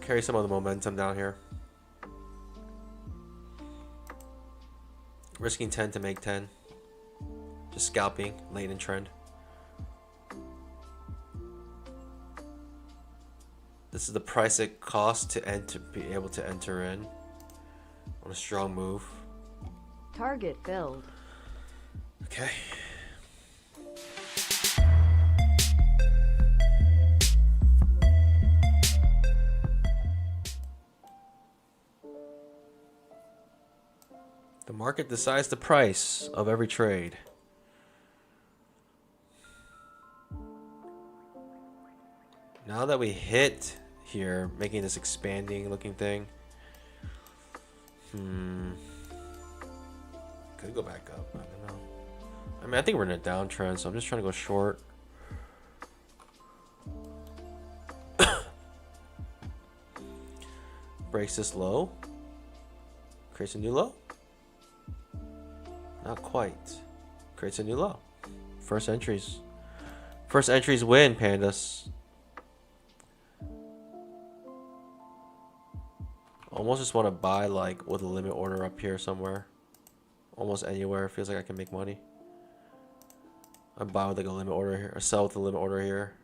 Carry some of the momentum down here. Risking 10 to make 10. Just scalping late in trend. This is the price it costs to be able to enter in on a strong move. Target filled. Okay. The market decides the price of every trade. Now that we hit here, making this expanding looking thing. Could go back up. I don't know. I mean, I think we're in a downtrend, so I'm just trying to go short. Breaks this low. Creates a new low. Not quite. Creates a new low. First entries. First entries win, pandas. Almost just want to buy like with a limit order up here somewhere. Almost anywhere. Feels like I can make money. I buy with like a limit order here. Or sell with a limit order here.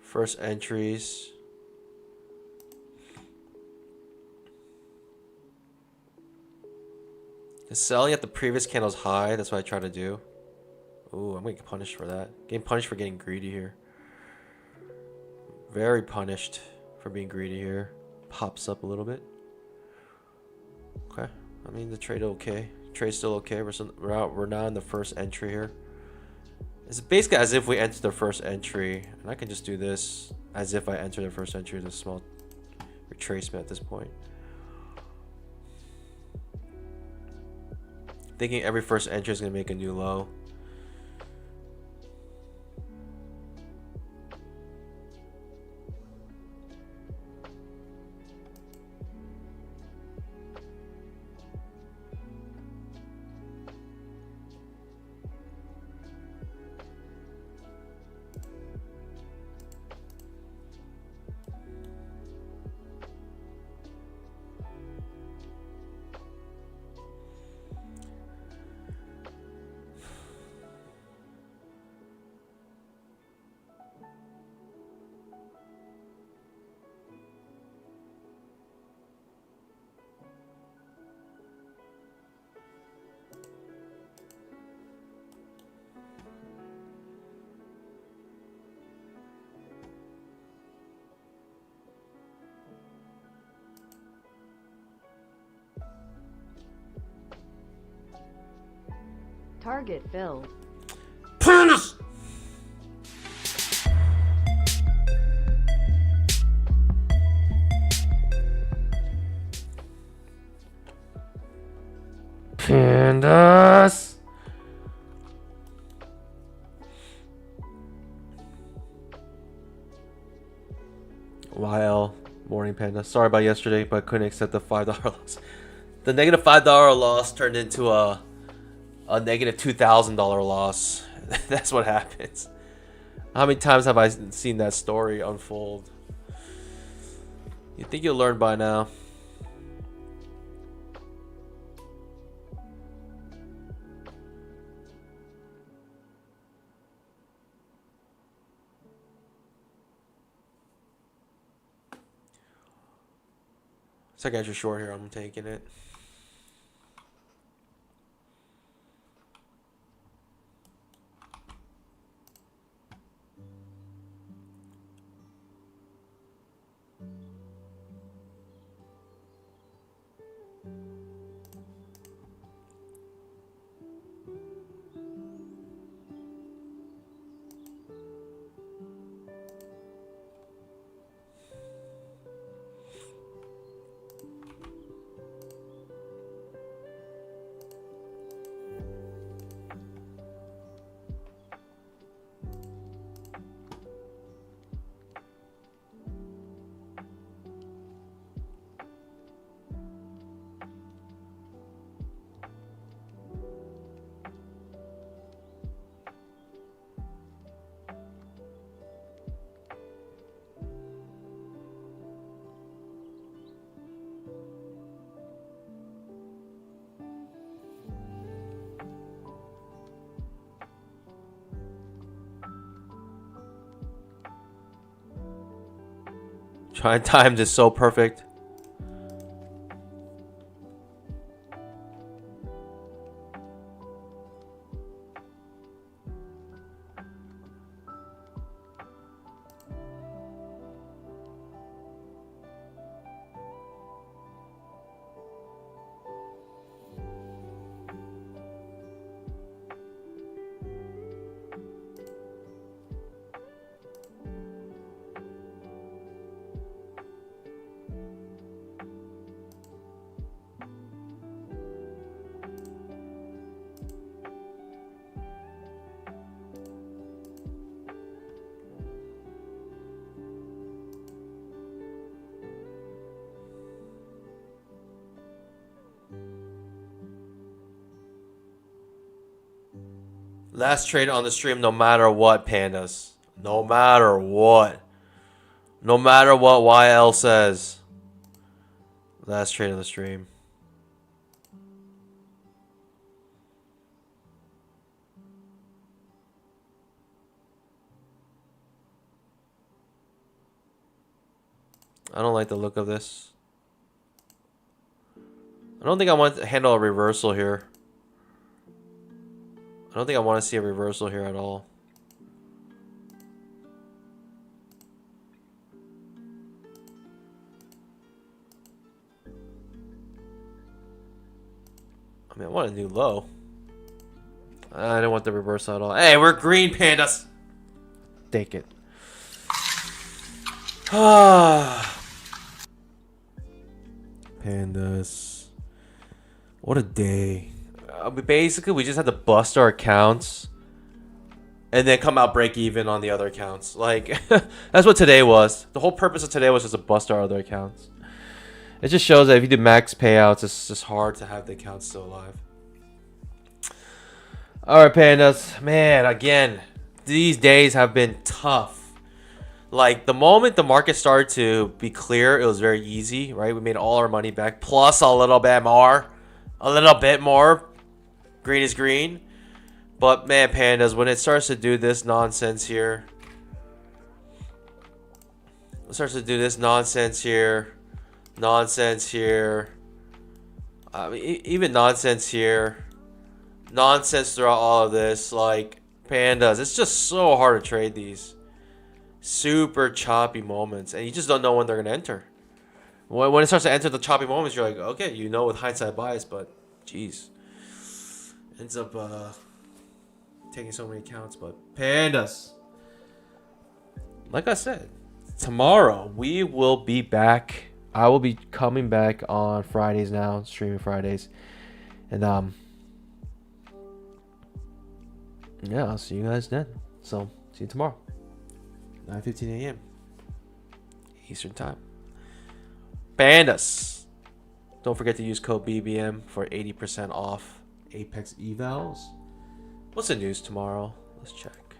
First entries. Selling at the previous candle's high. That's what I try to do. Ooh, I'm gonna get punished for that. Getting punished for getting greedy here. Very punished for being greedy here. Pops up a little bit. Okay. I mean, the trade okay. Trade's still okay. We're now in the first entry here. It's basically as if we enter the first entry, and I can just do this as if I enter the first entry with a small retracement at this point. Thinking every first entry is going to make a new low. Target filled. Pandas! Pandas! YL, morning panda. Sorry about yesterday, but I couldn't accept the $5 loss. The negative $5 loss turned into a negative $2,000 loss. That's what happens. How many times have I seen that story unfold? You think you'll learn by now? It's like extra short here. I'm taking it. Trying to time this so perfect. Last trade on the stream, no matter what, pandas. No matter what. No matter what YL says. Last trade on the stream. I don't like the look of this. I don't think I want to handle a reversal here. I don't think I want to see a reversal here at all. I mean, I want a new low. I don't want the reversal at all. Hey, we're green, pandas. Take it. Pandas. What a day. Basically, we just had to bust our accounts and then come out break even on the other accounts. Like, that's what today was. The whole purpose of today was just to bust our other accounts. It just shows that if you do max payouts, it's just hard to have the accounts still alive. Alright, pandas. Man, again, these days have been tough. Like, the moment the market started to be clear, it was very easy, right? We made all our money back, plus a little bit more. A little bit more. Green is green. But, man, pandas, when it starts to do this nonsense here. It starts to do this nonsense here. Nonsense here. Even nonsense here. Nonsense throughout all of this. Like, pandas, it's just so hard to trade these. Super choppy moments. And you just don't know when they're going to enter. When it starts to enter the choppy moments, you're like, okay, you know with hindsight bias, but, jeez. Ends up taking so many accounts, but pandas. Like I said, tomorrow we will be back. I will be coming back on Fridays now, streaming Fridays. And yeah, I'll see you guys then. So, see you tomorrow. 9:15 a.m. Eastern Time. Pandas. Don't forget to use code BBM for 80% off Apex evals. What's the news tomorrow? Let's check.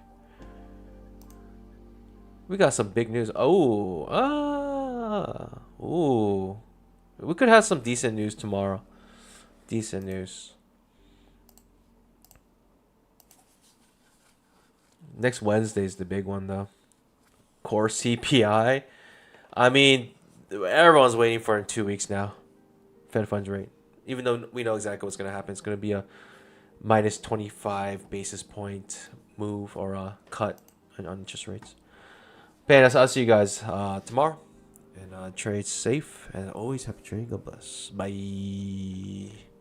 We got some big news. Ooh. We could have some decent news tomorrow. Decent news. Next Wednesday is the big one, though. Core CPI. I mean, everyone's waiting for in 2 weeks now. Fed funds rate. Even though we know exactly what's going to happen. It's going to be a minus 25 basis point move or a cut on interest rates. But I'll see you guys tomorrow. And trade safe. And always happy trading. God bless. Bye.